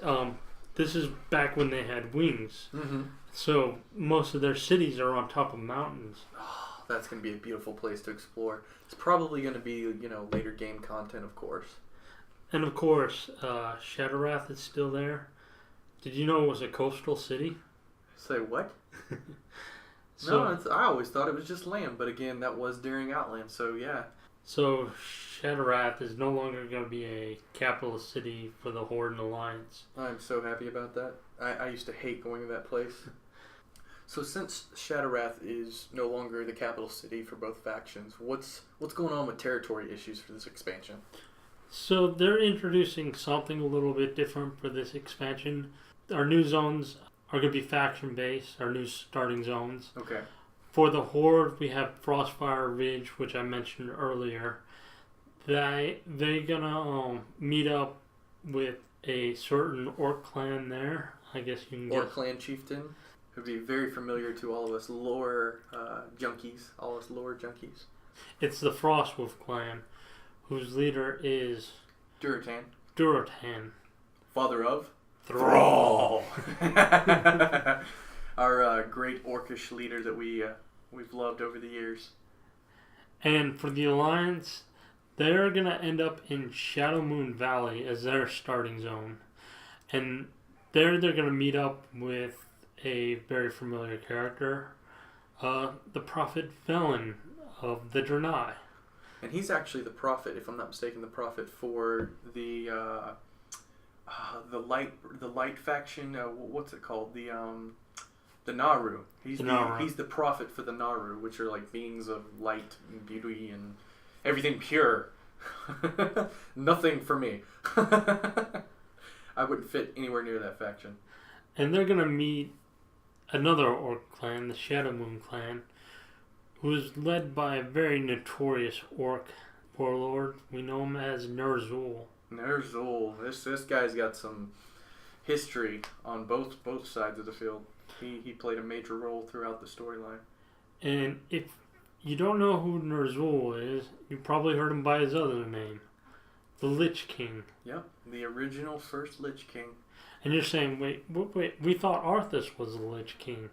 is back when they had wings. Mm-hmm. So most of their cities are on top of mountains. Oh, that's going to be a beautiful place to explore. It's probably going to be, later game content, of course. And of course, Shadowwrath is still there. Did you know it was a coastal city? Say what? So, no, I always thought it was just land, but again, that was during Outland, so yeah. So Shadowwrath is no longer going to be a capital city for the Horde and Alliance. I'm so happy about that. I used to hate going to that place. So since Shadowwrath is no longer the capital city for both factions, what's going on with territory issues for this expansion? So they're introducing something a little bit different for this expansion. Our new zones are going to be faction-based, our new starting zones. Okay. For the Horde, we have Frostfire Ridge, which I mentioned earlier. They're going to meet up with a certain orc clan there. I guess you can Orc clan chieftain, who'd be very familiar to all of us lore junkies. It's the Frostwolf clan, whose leader is Durotan. Father of Thrall. Our great orcish leader that we've loved over the years. And for the Alliance, they're going to end up in Shadow Moon Valley as their starting zone. And there they're going to meet up with a very familiar character, the Prophet Velen of the Draenei. And he's actually the prophet, if I'm not mistaken, the prophet for the light faction. What's it called? The Naru. He's the prophet for the Naru, which are like beings of light and beauty and everything pure. Nothing for me. I wouldn't fit anywhere near that faction. And they're gonna meet another orc clan, the Shadow Moon clan, who is led by a very notorious orc warlord. We know him as Ner'zhul. Ner'zhul. This guy's got some history on both sides of the field. He played a major role throughout the storyline. And if you don't know who Ner'zhul is, you probably heard him by his other name, the Lich King. Yep, the original first Lich King. And you're saying, wait, we thought Arthas was the Lich King.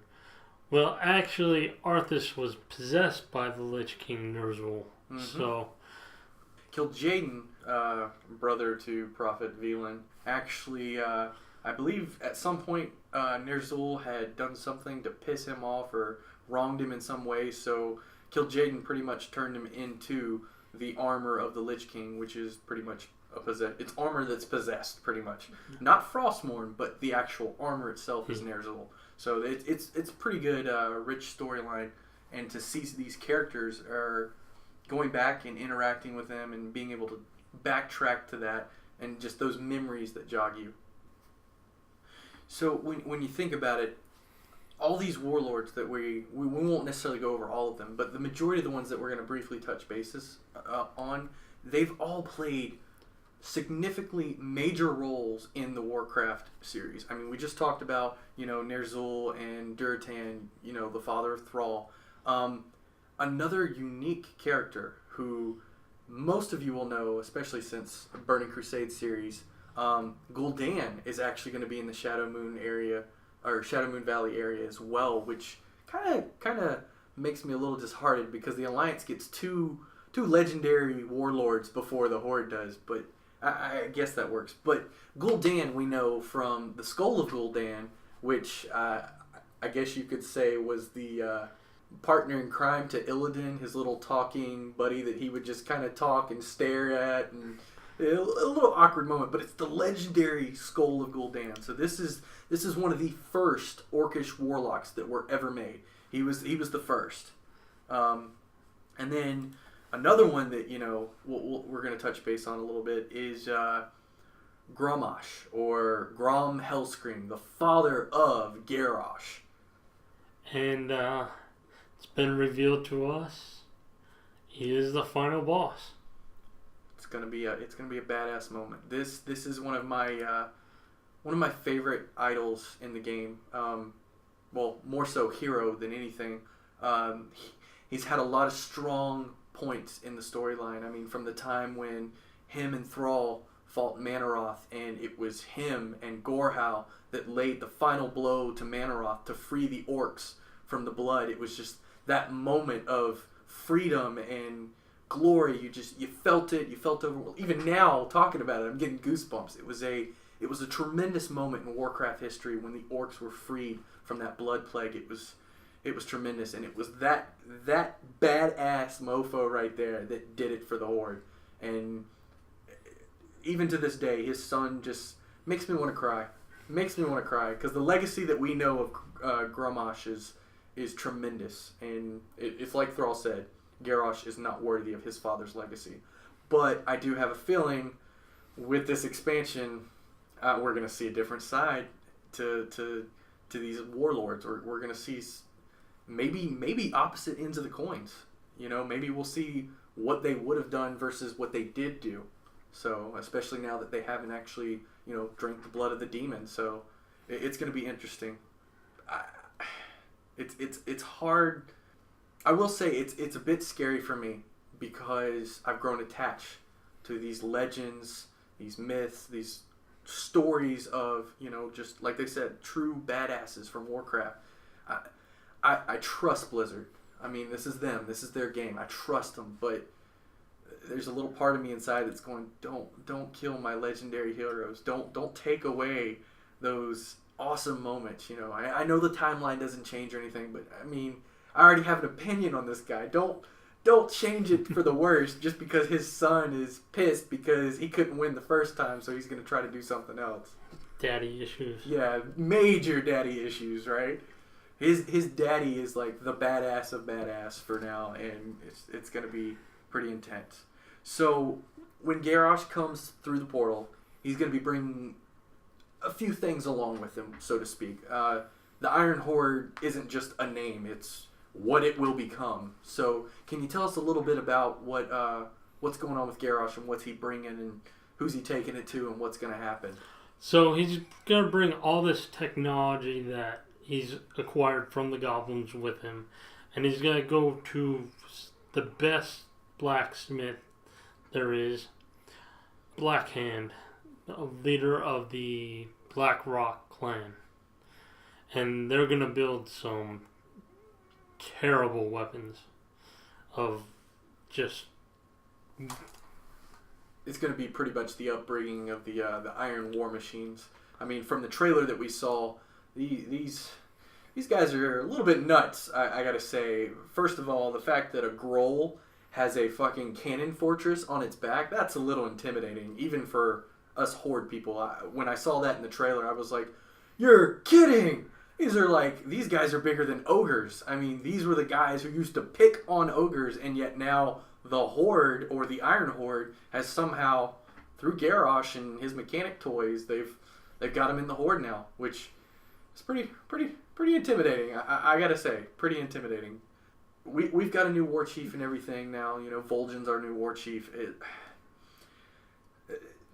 Well, actually, Arthas was possessed by the Lich King Ner'zhul. Mm-hmm. So, Kil'jaeden, brother to Prophet Velen, actually, I believe at some point Ner'zhul had done something to piss him off or wronged him in some way, so Kil'jaeden pretty much turned him into the armor of the Lich King, which is pretty much it's armor that's possessed, pretty much. Not Frostmourne, but the actual armor itself is Ner'zhul. So it's pretty good, rich storyline, and to see these characters are going back and interacting with them and being able to backtrack to that and just those memories that jog you. So when you think about it, all these warlords that we won't necessarily go over all of them, but the majority of the ones that we're going to briefly touch bases on, they've all played significantly major roles in the Warcraft series. I mean, we just talked about, Ner'zhul and Durotan, the father of Thrall. Another unique character who most of you will know, especially since Burning Crusade series, Gul'dan is actually going to be in the Shadow Moon area, or Shadow Moon Valley area as well, which kind of makes me a little disheartened because the Alliance gets two legendary warlords before the Horde does, but I guess that works. But Gul'dan we know from the Skull of Gul'dan, which I guess you could say was the partner in crime to Illidan, his little talking buddy that he would just kind of talk and stare at, and a little awkward moment. But it's the legendary Skull of Gul'dan. So this is one of the first Orcish warlocks that were ever made. He was the first, and then another one that we're going to touch base on a little bit is Grommash, or Grom Hellscream, the father of Garrosh. And it's been revealed to us he is the final boss. It's gonna be a badass moment. This is one of my favorite idols in the game. Well, more so hero than anything. He's had a lot of strong points in the storyline. I mean, from the time when him and Thrall fought Manaroth, and it was him and Gorhau that laid the final blow to Manaroth to free the orcs from the blood. It was just that moment of freedom and glory. You felt it. You felt overwhelmed. Even now, talking about it, I'm getting goosebumps. It was a tremendous moment in Warcraft history when the orcs were freed from that blood plague. It was tremendous, and it was that badass mofo right there that did it for the Horde. And even to this day, his son just makes me want to cry. Because the legacy that we know of Grommash is tremendous, and it's like Thrall said, Garrosh is not worthy of his father's legacy. But I do have a feeling with this expansion, we're going to see a different side to these warlords. We're going to see maybe opposite ends of the coins. Maybe we'll see what they would have done versus what they did do. So, especially now that they haven't actually, drank the blood of the demon. So, it's going to be interesting. It's hard. I will say it's a bit scary for me because I've grown attached to these legends, these myths, these stories of, just like they said, true badasses from Warcraft. I trust Blizzard. I mean, this is them. This is their game. I trust them. But there's a little part of me inside that's going, don't kill my legendary heroes. Don't take away those awesome moments. You know, I know the timeline doesn't change or anything, but I mean, I already have an opinion on this guy. Don't change it for the worse just because his son is pissed because he couldn't win the first time, so he's going to try to do something else. Daddy issues. Yeah, major daddy issues, right? His daddy is like the badass of badass for now, and it's going to be pretty intense. So when Garrosh comes through the portal, he's going to be bringing a few things along with him, so to speak. The Iron Horde isn't just a name; it's what it will become. So can you tell us a little bit about what's going on with Garrosh and what's he bringing and who's he taking it to and what's going to happen? So he's going to bring all this technology that he's acquired from the goblins with him, and he's going to go to the best blacksmith there is, Black Hand, a leader of the Black Rock clan. And they're going to build some terrible weapons of just... It's going to be pretty much the upbringing of the Iron War Machines. I mean, from the trailer that we saw, these guys are a little bit nuts, I got to say. First of all, the fact that a Groll has a fucking cannon fortress on its back, that's a little intimidating, even for us Horde people. When I saw that in the trailer, I was like, you're kidding! These guys are bigger than ogres. I mean, these were the guys who used to pick on ogres, and yet now the Horde, or the Iron Horde, has somehow, through Garrosh and his mechanic toys, they've got him in the Horde now, which is pretty intimidating. I gotta say, pretty intimidating. We've got a new war chief and everything now. You know, Vol'jin's our new war chief.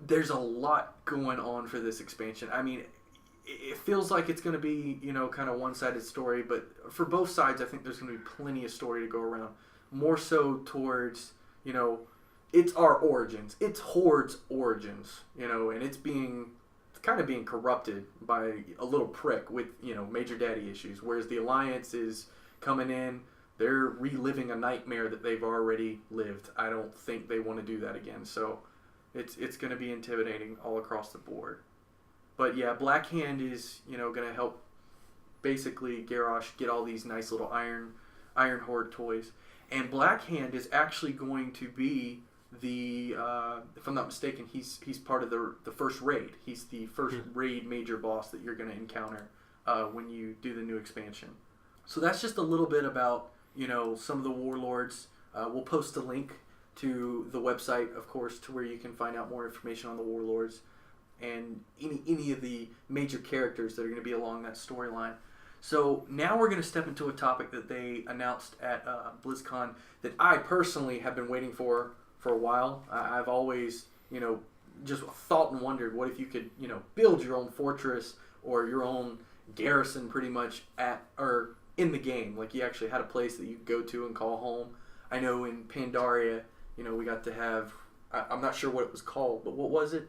There's a lot going on for this expansion. I mean, it feels like it's going to be, you know, kind of one-sided story, but for both sides, I think there's going to be plenty of story to go around. More so towards, you know, it's our origins. It's Horde's origins, you know, and it's kind of being corrupted by a little prick with, you know, major daddy issues, whereas the Alliance is coming in. They're reliving a nightmare that they've already lived. I don't think they want to do that again. So it's going to be intimidating all across the board. But yeah, Black Hand is, you know, going to help basically Garrosh get all these nice little Iron Horde toys. And Black Hand is actually going to be the, if I'm not mistaken, he's part of the first raid. He's the first raid major boss that you're going to encounter when you do the new expansion. So that's just a little bit about, you know, some of the warlords. We'll post a link to the website, of course, to where you can find out more information on the warlords and any of the major characters that are going to be along that storyline. So now we're going to step into a topic that they announced at BlizzCon that I personally have been waiting for a while. I've always, you know, just thought and wondered, what if you could, you know, build your own fortress or your own garrison pretty much in the game. Like, you actually had a place that you could go to and call home. I know in Pandaria, you know, we got to have, I'm not sure what it was called, but what was it?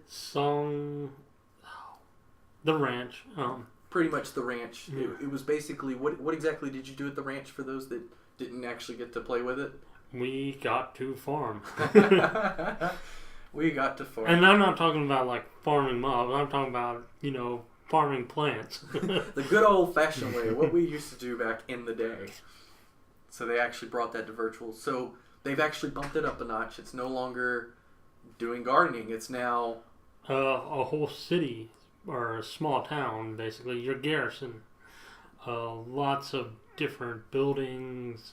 The ranch. Pretty much the ranch. Yeah. It was basically, what exactly did you do at the ranch for those that didn't actually get to play with it? We got to farm. We got to farm. And I'm not talking about, like, farming mobs. I'm talking about, you know, farming plants. The good old-fashioned way, what we used to do back in the day. So they actually brought that to virtual. So they've actually bumped it up a notch. It's no longer doing gardening. It's now a whole city or a small town, basically. Your garrison. Lots of different buildings.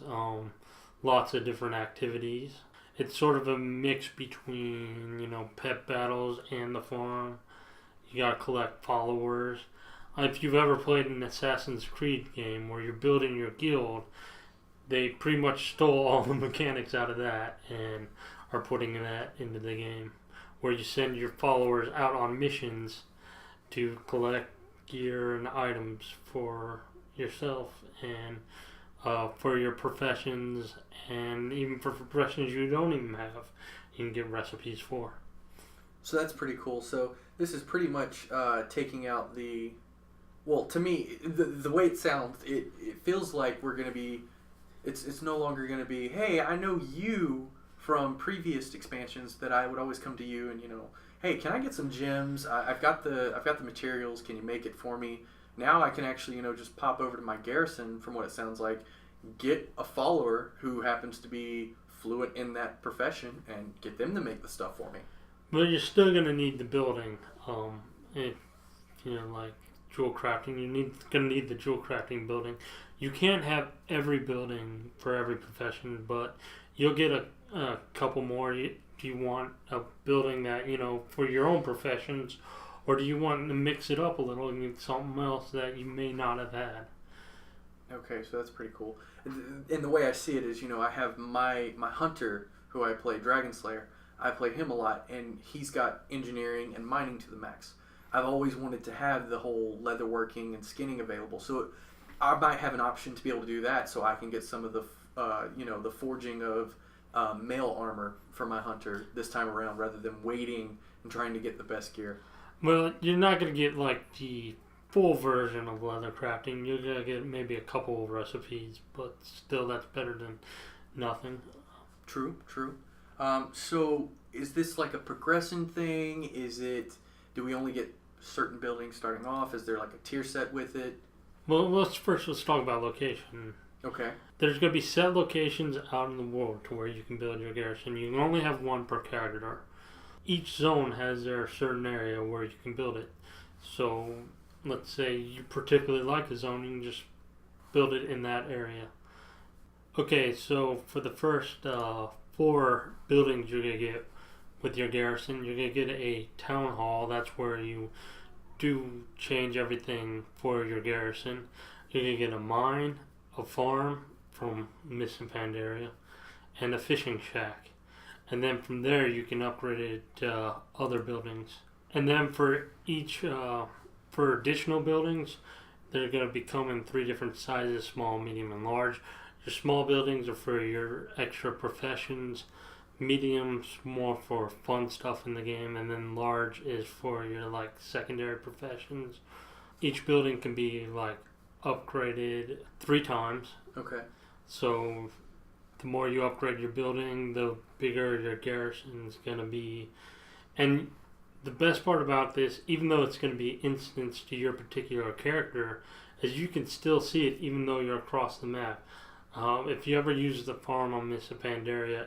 Lots of different activities. It's sort of a mix between, you know, pet battles and the farm. You gotta collect followers. If you've ever played an Assassin's Creed game where you're building your guild, they pretty much stole all the mechanics out of that and are putting that into the game, where you send your followers out on missions to collect gear and items for yourself and for your professions, and even for professions you don't even have, you can get recipes for. So that's pretty cool. So this is pretty much taking out the... Well, to me, the way it sounds, it feels like we're going to be... It's no longer going to be, hey, I know you from previous expansions that I would always come to you and hey, can I get some gems? I've got the materials. Can you make it for me? Now I can actually just pop over to my garrison. From what it sounds like, get a follower who happens to be fluent in that profession and get them to make the stuff for me. But you're still gonna need the building. If like jewel crafting, gonna need the jewel crafting building. You can't have every building for every profession, but you'll get a couple more. Do you want a building that for your own professions, or do you want to mix it up a little and get something else that you may not have had? Okay, so that's pretty cool. And the way I see it is, I have my hunter who I play, Dragon Slayer. I play him a lot, and he's got engineering and mining to the max. I've always wanted to have the whole leatherworking and skinning available, so I might have an option to be able to do that, so I can get some of the, the forging of mail armor for my hunter this time around, rather than waiting and trying to get the best gear. Well, you're not going to get like the full version of leather crafting. You're going to get maybe a couple of recipes, but still that's better than nothing. True. So is this like a progression thing? Do we only get certain buildings starting off? Is there like a tier set with it? Well, let's talk about location. Okay. There's going to be set locations out in the world to where you can build your garrison. You can only have one per character. Each zone has their certain area where you can build it. So let's say you particularly like a zone, you can just build it in that area. Okay, so for the first 4 buildings you're going to get with your garrison, you're going to get a town hall. That's where you do change everything for your garrison. You're going to get a mine, a farm from Mist and Pandaria, and a fishing shack. And then from there you can upgrade it to other buildings. And then for each, for additional buildings, they're going to be come in 3 different sizes, small, medium, and large. Your small buildings are for your extra professions, medium's more for fun stuff in the game, and then large is for your like secondary professions. Each building can be like upgraded 3 times. Okay. So the more you upgrade your building, the bigger your garrison is going to be. And the best part about this, even though it's going to be instanced to your particular character, is you can still see it even though you're across the map. If you ever use the farm on Mist of Pandaria,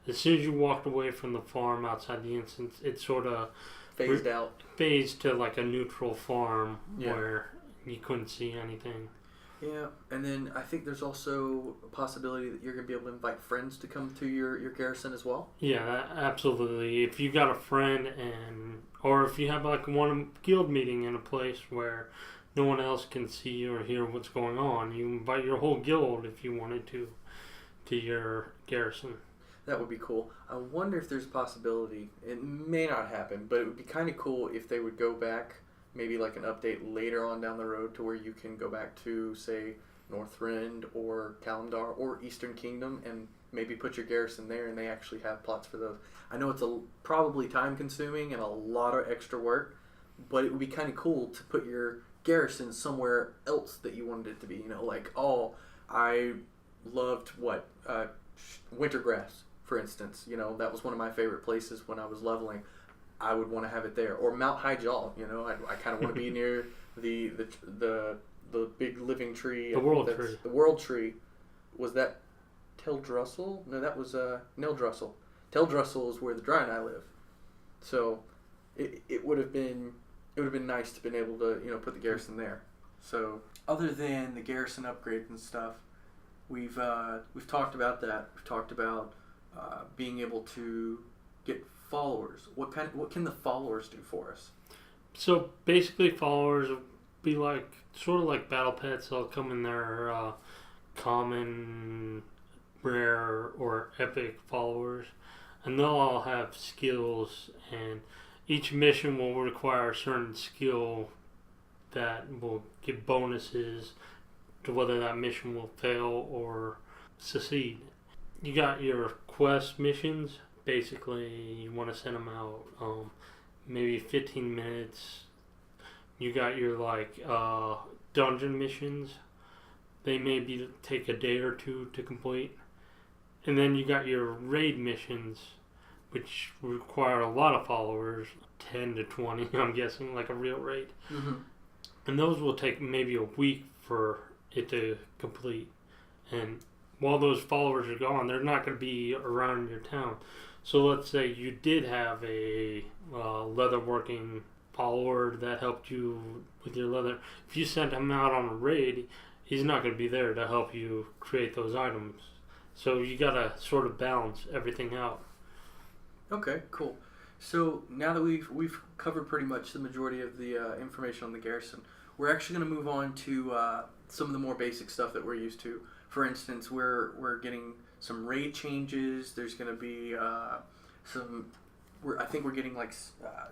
as soon as you walked away from the farm outside the instance, it sort of phased to like a neutral farm where you couldn't see anything. Yeah, and then I think there's also a possibility that you're going to be able to invite friends to come to your garrison as well. Yeah, absolutely. If you got a friend or if you have like one guild meeting in a place where no one else can see or hear what's going on, you invite your whole guild if you wanted to your garrison. That would be cool. I wonder if there's a possibility, it may not happen, but it would be kind of cool if they would go back, maybe like an update later on down the road to where you can go back to, say, Northrend or Kalimdor or Eastern Kingdom and maybe put your garrison there, and they actually have plots for those. I know it's probably time consuming and a lot of extra work, but it would be kind of cool to put your garrison somewhere else that you wanted it to be. Like, I loved Wintergrass, for instance. That was one of my favorite places when I was leveling. I would want to have it there, or Mount Highjaw. I kind of want to be near the big living tree. The world tree. The world tree. Was that Teldrussel? No, that was Neldrussel. Teldrussel is where the Dry and I live. So it would have been nice to been able to put the garrison there. So other than the garrison upgrades and stuff, we've talked about that. We've talked about being able to get followers. What can the followers do for us? So basically, followers will be sort of like battle pets. They'll come in their common, rare, or epic followers, and they'll all have skills, and each mission will require a certain skill that will give bonuses to whether that mission will fail or succeed. You got your quest missions. Basically, you want to send them out maybe 15 minutes. You got your dungeon missions. They may take a day or 2 to complete. And then you got your raid missions, which require a lot of followers, 10 to 20, I'm guessing, like a real raid. Mm-hmm. And those will take maybe a week for it to complete. And while those followers are gone, they're not going to be around your town. So let's say you did have a leatherworking follower that helped you with your leather. If you sent him out on a raid, he's not going to be there to help you create those items. So you got to sort of balance everything out. Okay, cool. So now that we've covered pretty much the majority of the information on the garrison, we're actually going to move on to some of the more basic stuff that we're used to. For instance, we're getting some raid changes. There's going to be I think we're getting like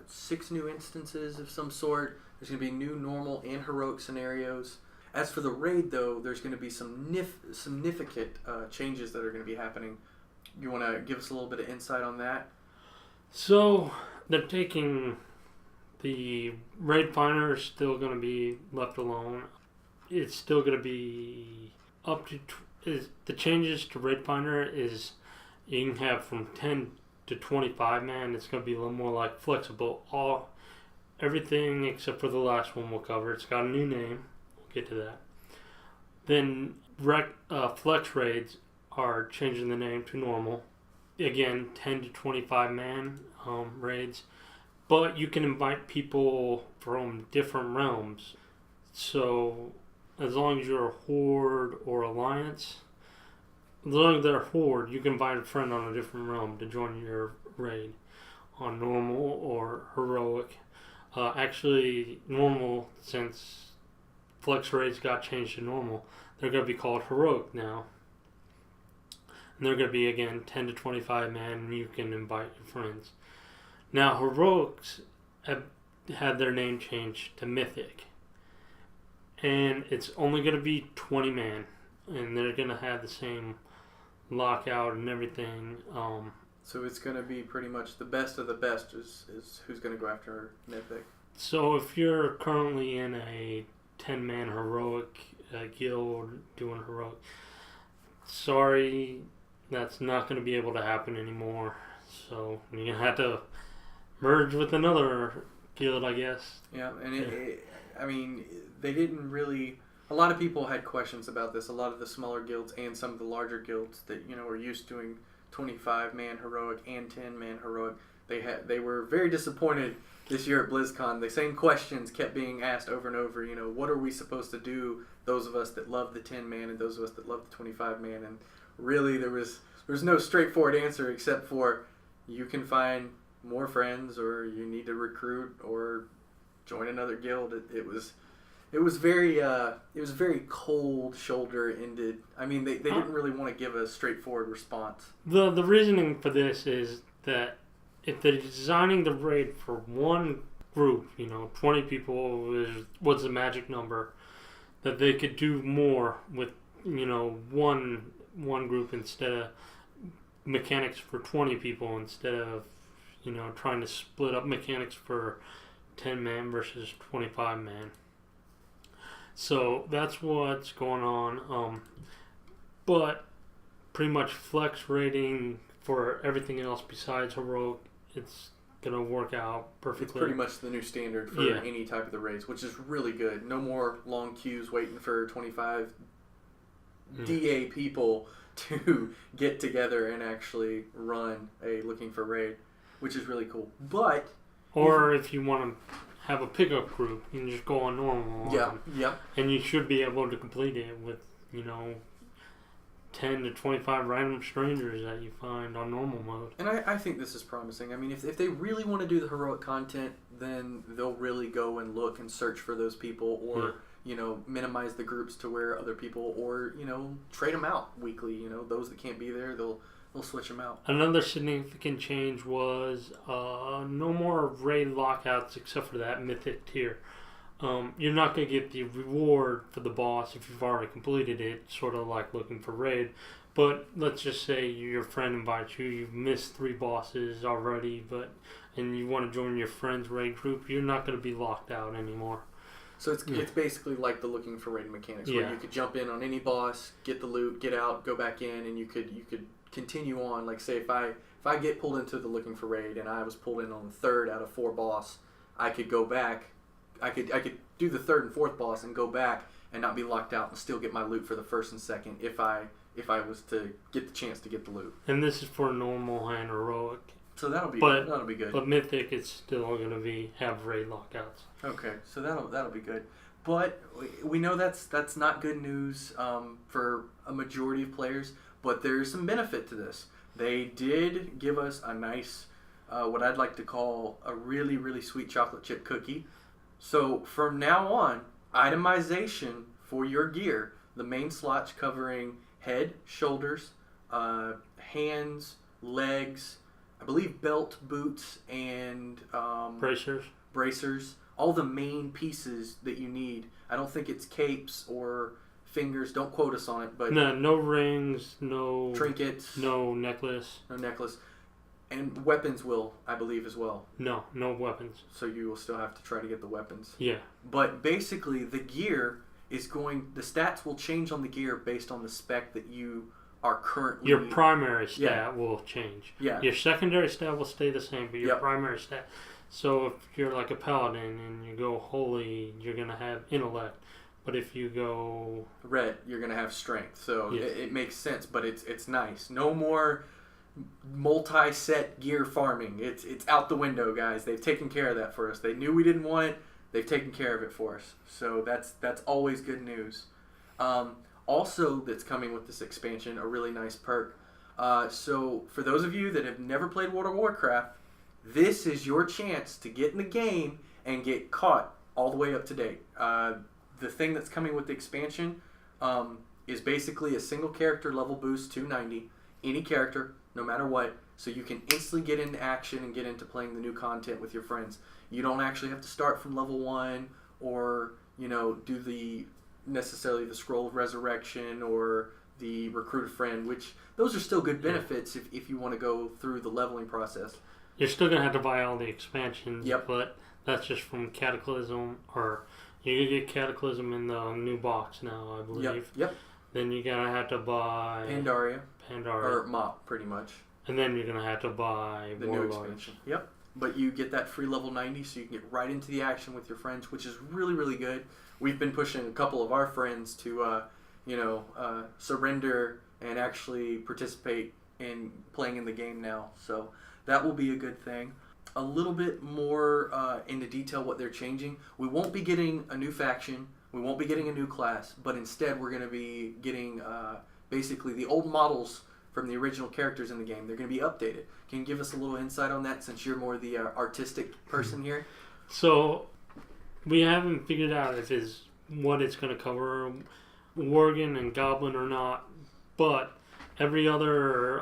6 new instances of some sort. There's going to be new normal and heroic scenarios. As for the raid, though, there's going to be some significant changes that are going to be happening. You want to give us a little bit of insight on that? So they're taking the raid finder is still going to be left alone. It's still going to be up to the changes to raid finder is you can have from 10 to 25 man. It's going to be a little more like flexible. Everything except for the last one we'll cover. It's got a new name. We'll get to that. Then flex raids are changing the name to normal. Again, 10 to 25 man raids. But you can invite people from different realms. So as long as you're a horde or alliance, as long as they're a horde, you can invite a friend on a different realm to join your raid on normal or heroic. Actually, normal, since flex raids got changed to normal, they're going to be called heroic now. And they're going to be, again, 10 to 25 man, and you can invite your friends. Now, heroics have had their name changed to mythic. And it's only going to be 20 man. And they're going to have the same lockout and everything. So it's going to be pretty much the best of the best is who's going to go after mythic. So if you're currently in a 10 man heroic guild doing heroic, sorry, that's not going to be able to happen anymore. So you're going to have to merge with another guild, I guess. Yeah, and I mean, they didn't really. A lot of people had questions about this. A lot of the smaller guilds and some of the larger guilds that were used to doing 25 man heroic and 10 man heroic. They were very disappointed this year at BlizzCon. The same questions kept being asked over and over. What are we supposed to do? Those of us that love the 10 man and those of us that love the 25 man. And really, there was no straightforward answer except for you can find more friends, or you need to recruit, or join another guild. It was very cold shoulder ended. I mean, they didn't really want to give a straightforward response. The reasoning for this is that if they're designing the raid for one group, 20 people was the magic number, that they could do more with one group instead of mechanics for 20 people, instead of trying to split up mechanics for 10 man versus 25 man. So that's what's going on. But pretty much flex rating for everything else besides heroic, it's going to work out perfectly. It's pretty much the new standard for any type of the raids, which is really good. No more long queues waiting for 25 DA people to get together and actually run a looking for raid, which is really cool. But or if you want to have a pickup group, you can just go on normal. Yeah. And you should be able to complete it with 10 to 25 random strangers that you find on normal mode. And I think this is promising. I mean, if they really want to do the heroic content, then they'll really go and look and search for those people, or minimize the groups to where other people, or trade them out weekly. Those that can't be there, they'll switch them out. Another significant change was no more raid lockouts except for that mythic tier. You're not going to get the reward for the boss if you've already completed it, sort of like looking for raid. But let's just say your friend invites you, you've missed 3 bosses already, and you want to join your friend's raid group, you're not going to be locked out anymore. So it's basically like the looking for raid mechanics, where you could jump in on any boss, get the loot, get out, go back in, and you could continue on, like say if I get pulled into the looking for raid and I was pulled in on the 3rd out of 4 boss, I could go back. I could do the 3rd and 4th boss and go back and not be locked out and still get my loot for the 1st and 2nd if I was to get the chance to get the loot. And this is for normal and heroic. So that'll be good. But Mythic is still going to have raid lockouts. Okay, so that'll be good. But we know that's not good news for a majority of players. But there's some benefit to this. They did give us a nice, what I'd like to call a really, really sweet chocolate chip cookie. So from now on, itemization for your gear, the main slots covering head, shoulders, hands, legs, I believe belt, boots, and bracers, all the main pieces that you need. I don't think it's capes or fingers. Don't quote us on it, but no rings, no trinkets, no necklace, and weapons will, I believe, as well. No weapons. So you will still have to try to get the weapons. Yeah. But basically, the gear is the stats will change on the gear based on the spec that you are currently. Your primary stat will change. Yeah. Your secondary stat will stay the same, but your primary stat. So if you're like a paladin and you go holy, you're gonna have intellect. But if you go red, you're gonna have strength. So it makes sense, but it's nice. No more multi-set gear farming. It's out the window, guys. They've taken care of that for us. They knew we didn't want it. They've taken care of it for us. So that's always good news. Also, that's coming with this expansion, a really nice perk. So for those of you that have never played World of Warcraft, this is your chance to get in the game and get caught all the way up to date. The thing that's coming with the expansion is basically a single character level boost to 90. Any character, no matter what, so you can instantly get into action and get into playing the new content with your friends. You don't actually have to start from level 1 or, do necessarily the Scroll of Resurrection or the Recruit a Friend, which those are still good benefits if you want to go through the leveling process. You're still going to have to buy all the expansions, Yep. But that's just from Cataclysm, or you're going to get Cataclysm in the new box now, I believe. Yep. Then you're going to have to buy Pandaria. Or Mop, pretty much. And then you're going to have to buy the new expansion. Yep. But you get that free level 90, so you can get right into the action with your friends, which is really, really good. We've been pushing a couple of our friends to, surrender and actually participate in playing in the game now. So that will be a good thing. A little bit more into detail what they're changing. We won't be getting a new faction. We won't be getting a new class. But instead, we're going to be getting basically the old models from the original characters in the game. They're going to be updated. Can you give us a little insight on that since you're more the artistic person here? So we haven't figured out what it's going to cover, Worgen and Goblin or not, but every other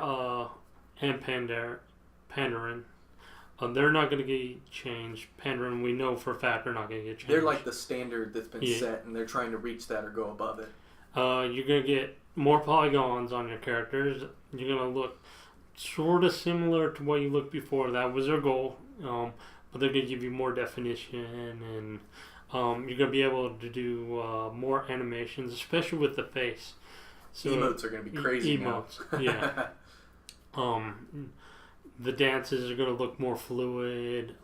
and Pandaren, they're not going to get changed. Pandaren, we know for a fact, they're not going to get changed. They're like the standard that's been set, and they're trying to reach that or go above it. You're going to get more polygons on your characters. You're going to look sort of similar to what you looked before. That was their goal. But they're going to give you more definition, and you're going to be able to do more animations, especially with the face. So emotes are going to be crazy emotes, now. Yeah. The dances are going to look more fluid.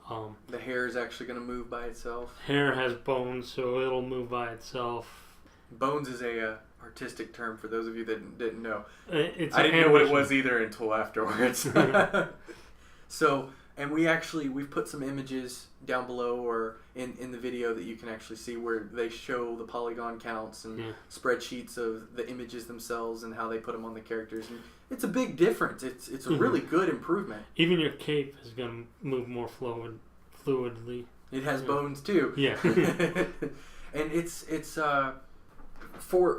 The hair is actually going to move by itself. Hair has bones, so it'll move by itself. Bones is a artistic term for those of you that didn't know. I didn't know what it was either until afterwards. So, and we've put some images down below or in the video that you can actually see where they show the polygon counts and spreadsheets of the images themselves and how they put them on the characters. And it's a big difference. It's a really good improvement. Even your cape is going to move more fluidly. It has bones too. Yeah. And it's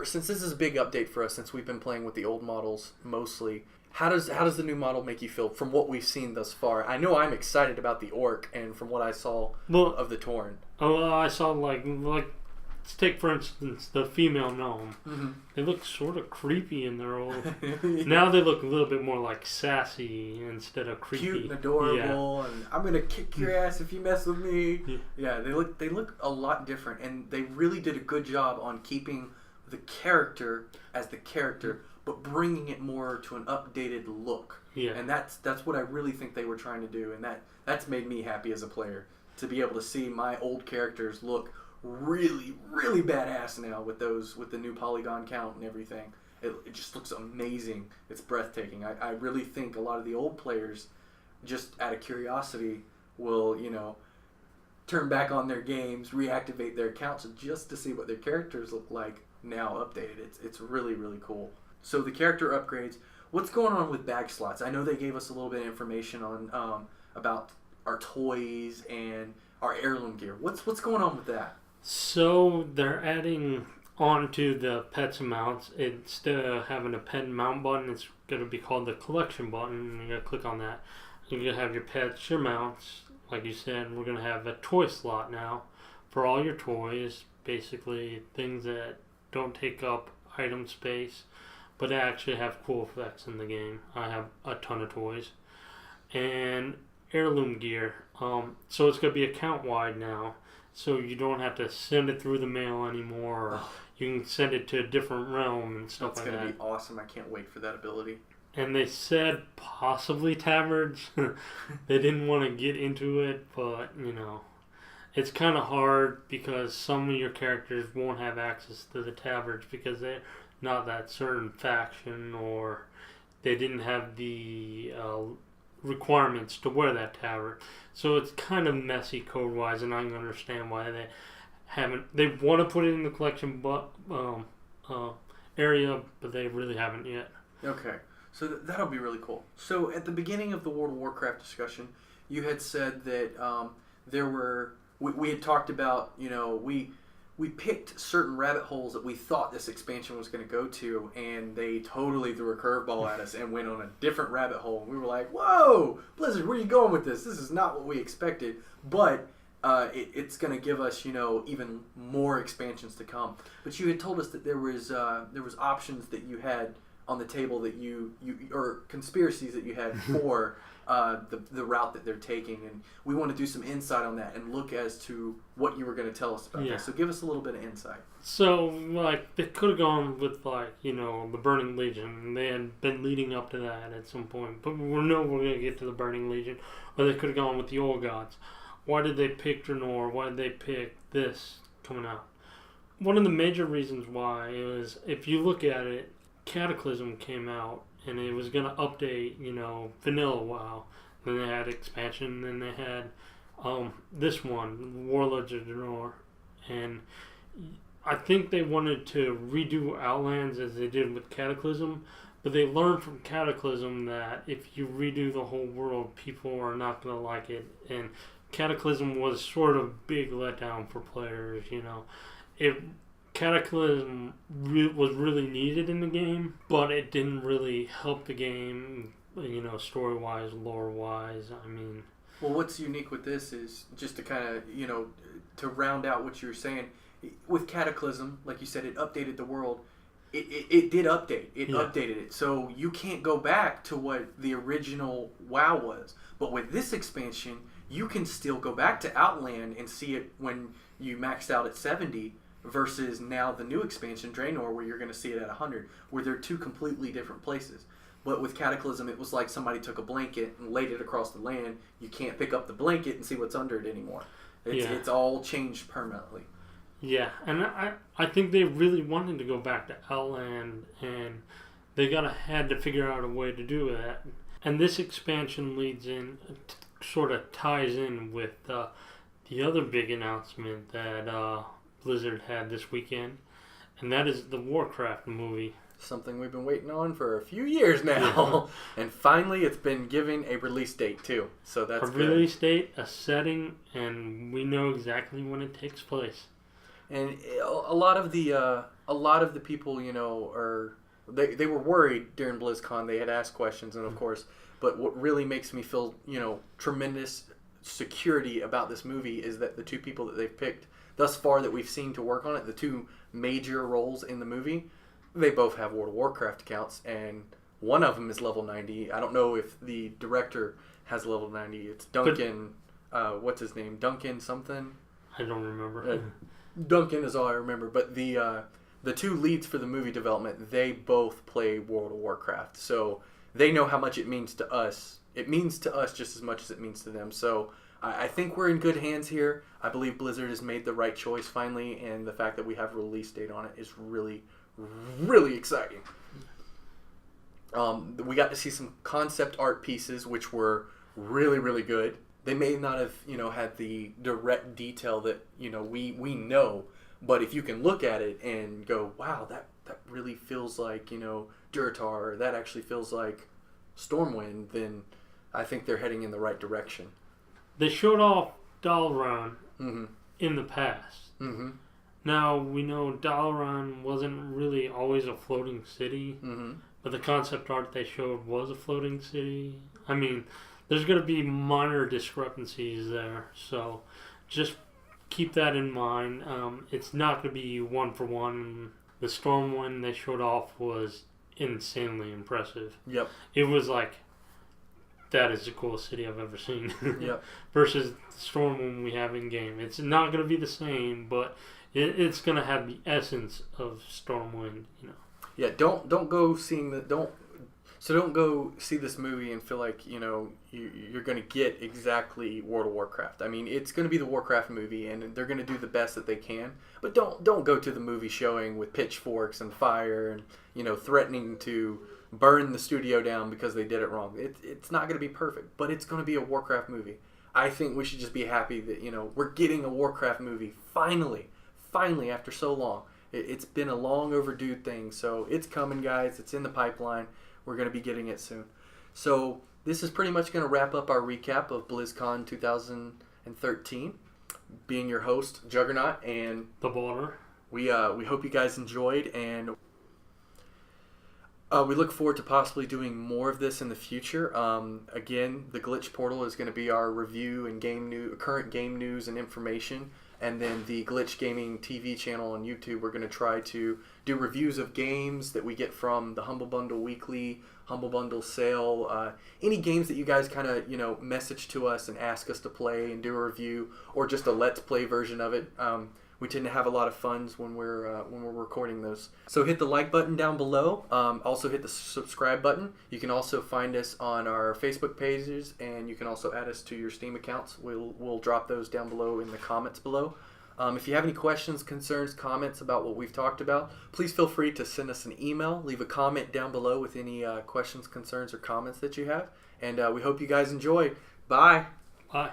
since this is a big update for us, since we've been playing with the old models mostly, how does the new model make you feel from what we've seen thus far? I know I'm excited about the orc, and from what I saw of the Tauren. Oh, I saw like let's take for instance the female gnome. Mm-hmm. They look sort of creepy in their old. Now they look a little bit more like sassy instead of creepy. Cute and adorable, and I'm gonna kick your ass if you mess with me. Yeah, they look a lot different, and they really did a good job on keeping the character as the character, but bringing it more to an updated look. Yeah. And that's what I really think they were trying to do, and that's made me happy as a player to be able to see my old characters look really, really badass now with the new polygon count and everything. It just looks amazing. It's breathtaking. I really think a lot of the old players, just out of curiosity, will, turn back on their games, reactivate their accounts just to see what their characters look like now updated. It's really, really cool. So the character upgrades. What's going on with bag slots? I know they gave us a little bit of information on about our toys and our heirloom gear. What's going on with that? So they're adding onto the pets mounts. Instead of having a pet mount button, it's going to be called the collection button. And you're going to click on that. You're going to have your pets, your mounts. Like you said, we're going to have a toy slot now for all your toys. Basically, things that don't take up item space, but actually have cool effects in the game. I have a ton of toys. And heirloom gear. So it's going to be account wide now. So you don't have to send it through the mail anymore. Or you can send it to a different realm and stuff like that. That's going to be awesome. I can't wait for that ability. And they said possibly tabards. They didn't want to get into it, but, it's kind of hard because some of your characters won't have access to the tabards because they're not that certain faction, or they didn't have the requirements to wear that tabard. So it's kind of messy code-wise, and I can understand why they haven't. They want to put it in the collection area, but they really haven't yet. Okay. So that'll be really cool. So at the beginning of the World of Warcraft discussion, you had said that we had talked about, we picked certain rabbit holes that we thought this expansion was going to go to, and they totally threw a curveball at us and went on a different rabbit hole. And we were like, whoa, Blizzard, where are you going with this? This is not what we expected. But it's going to give us, even more expansions to come. But you had told us that there was options that you had on the table that you or conspiracies that you had for the route that they're taking, and we want to do some insight on that and look as to what you were going to tell us about that. So give us a little bit of insight. So, they could have gone with, the Burning Legion. They had been leading up to that at some point, but we're going to get to the Burning Legion. Or they could have gone with the Old Gods. Why did they pick Draenor? Why did they pick this coming out? One of the major reasons why is, if you look at it, Cataclysm came out, and it was going to update, vanilla WoW. Then they had expansion, then they had this one, Warlords of Draenor. And I think they wanted to redo Outlands as they did with Cataclysm, but they learned from Cataclysm that if you redo the whole world, people are not going to like it. And Cataclysm was sort of big letdown for players, Cataclysm was really needed in the game, but it didn't really help the game, story-wise, lore-wise. Well, what's unique with this is, just to kind of, to round out what you were saying, with Cataclysm, like you said, it updated the world. It did update. It updated it. So you can't go back to what the original WoW was. But with this expansion, you can still go back to Outland and see it when you maxed out at 70, versus now the new expansion, Draenor, where you're going to see it at 100, where they're two completely different places. But with Cataclysm, it was like somebody took a blanket and laid it across the land. You can't pick up the blanket and see what's under it anymore. It's all changed permanently. Yeah, and I think they really wanted to go back to Outland, and they had to figure out a way to do that. And this expansion leads in, sort of ties in with the other big announcement that Blizzard had this weekend, and that is the Warcraft movie. Something we've been waiting on for a few years now. And finally it's been given a release date too. So that's good. A release date, a setting, and we know exactly when it takes place. And a lot of the people, are they were worried during BlizzCon. They had asked questions, and of course, but what really makes me feel, tremendous security about this movie is that the two people that they've picked thus far that we've seen to work on it, the two major roles in the movie, they both have World of Warcraft accounts, and one of them is level 90. I don't know if the director has level 90. It's Duncan, what's his name? Duncan something? I don't remember. Duncan is all I remember, but the the two leads for the movie development, they both play World of Warcraft. So they know how much it means to us. It means to us just as much as it means to them. So I think we're in good hands here. I believe Blizzard has made the right choice finally, and the fact that we have a release date on it is really, really exciting. We got to see some concept art pieces, which were really, really good. They may not have, had the direct detail that, we know, but if you can look at it and go, wow, that really feels like, Duratar, or that actually feels like Stormwind, then I think they're heading in the right direction. They showed off Dalaran in the past. Mm-hmm. Now, we know Dalaran wasn't really always a floating city, but the concept art they showed was a floating city. I mean, there's going to be minor discrepancies there, so just keep that in mind. It's not going to be one for one. The Stormwind they showed off was insanely impressive. Yep. It was like, that is the coolest city I've ever seen. Yep. Versus the Stormwind we have in game. It's not going to be the same, but it's going to have the essence of Stormwind. Yeah. Don't go seeing don't go see this movie and feel like you're going to get exactly World of Warcraft. I mean, it's going to be the Warcraft movie, and they're going to do the best that they can. But don't go to the movie showing with pitchforks and fire and threatening to burn the studio down because they did it wrong. It's not going to be perfect, but it's going to be a Warcraft movie. I think we should just be happy that we're getting a Warcraft movie finally after so long. It's been a long overdue thing, so it's coming, guys. It's in the pipeline. We're going to be getting it soon. So this is pretty much going to wrap up our recap of BlizzCon 2013. Being your host, Juggernaut, and The Baller. We hope you guys enjoyed, and we look forward to possibly doing more of this in the future. Again, the Glitch Portal is going to be our review and current game news and information. And then the Glitch Gaming TV channel on YouTube, we're going to try to do reviews of games that we get from the Humble Bundle Weekly, Humble Bundle Sale. Any games that you guys kind of, message to us and ask us to play and do a review, or just a Let's Play version of it. We tend to have a lot of fun when we're recording those. So hit the like button down below. Also hit the subscribe button. You can also find us on our Facebook pages, and you can also add us to your Steam accounts. We'll drop those down below in the comments below. If you have any questions, concerns, comments about what we've talked about, please feel free to send us an email. Leave a comment down below with any questions, concerns, or comments that you have. And we hope you guys enjoy. Bye. Bye.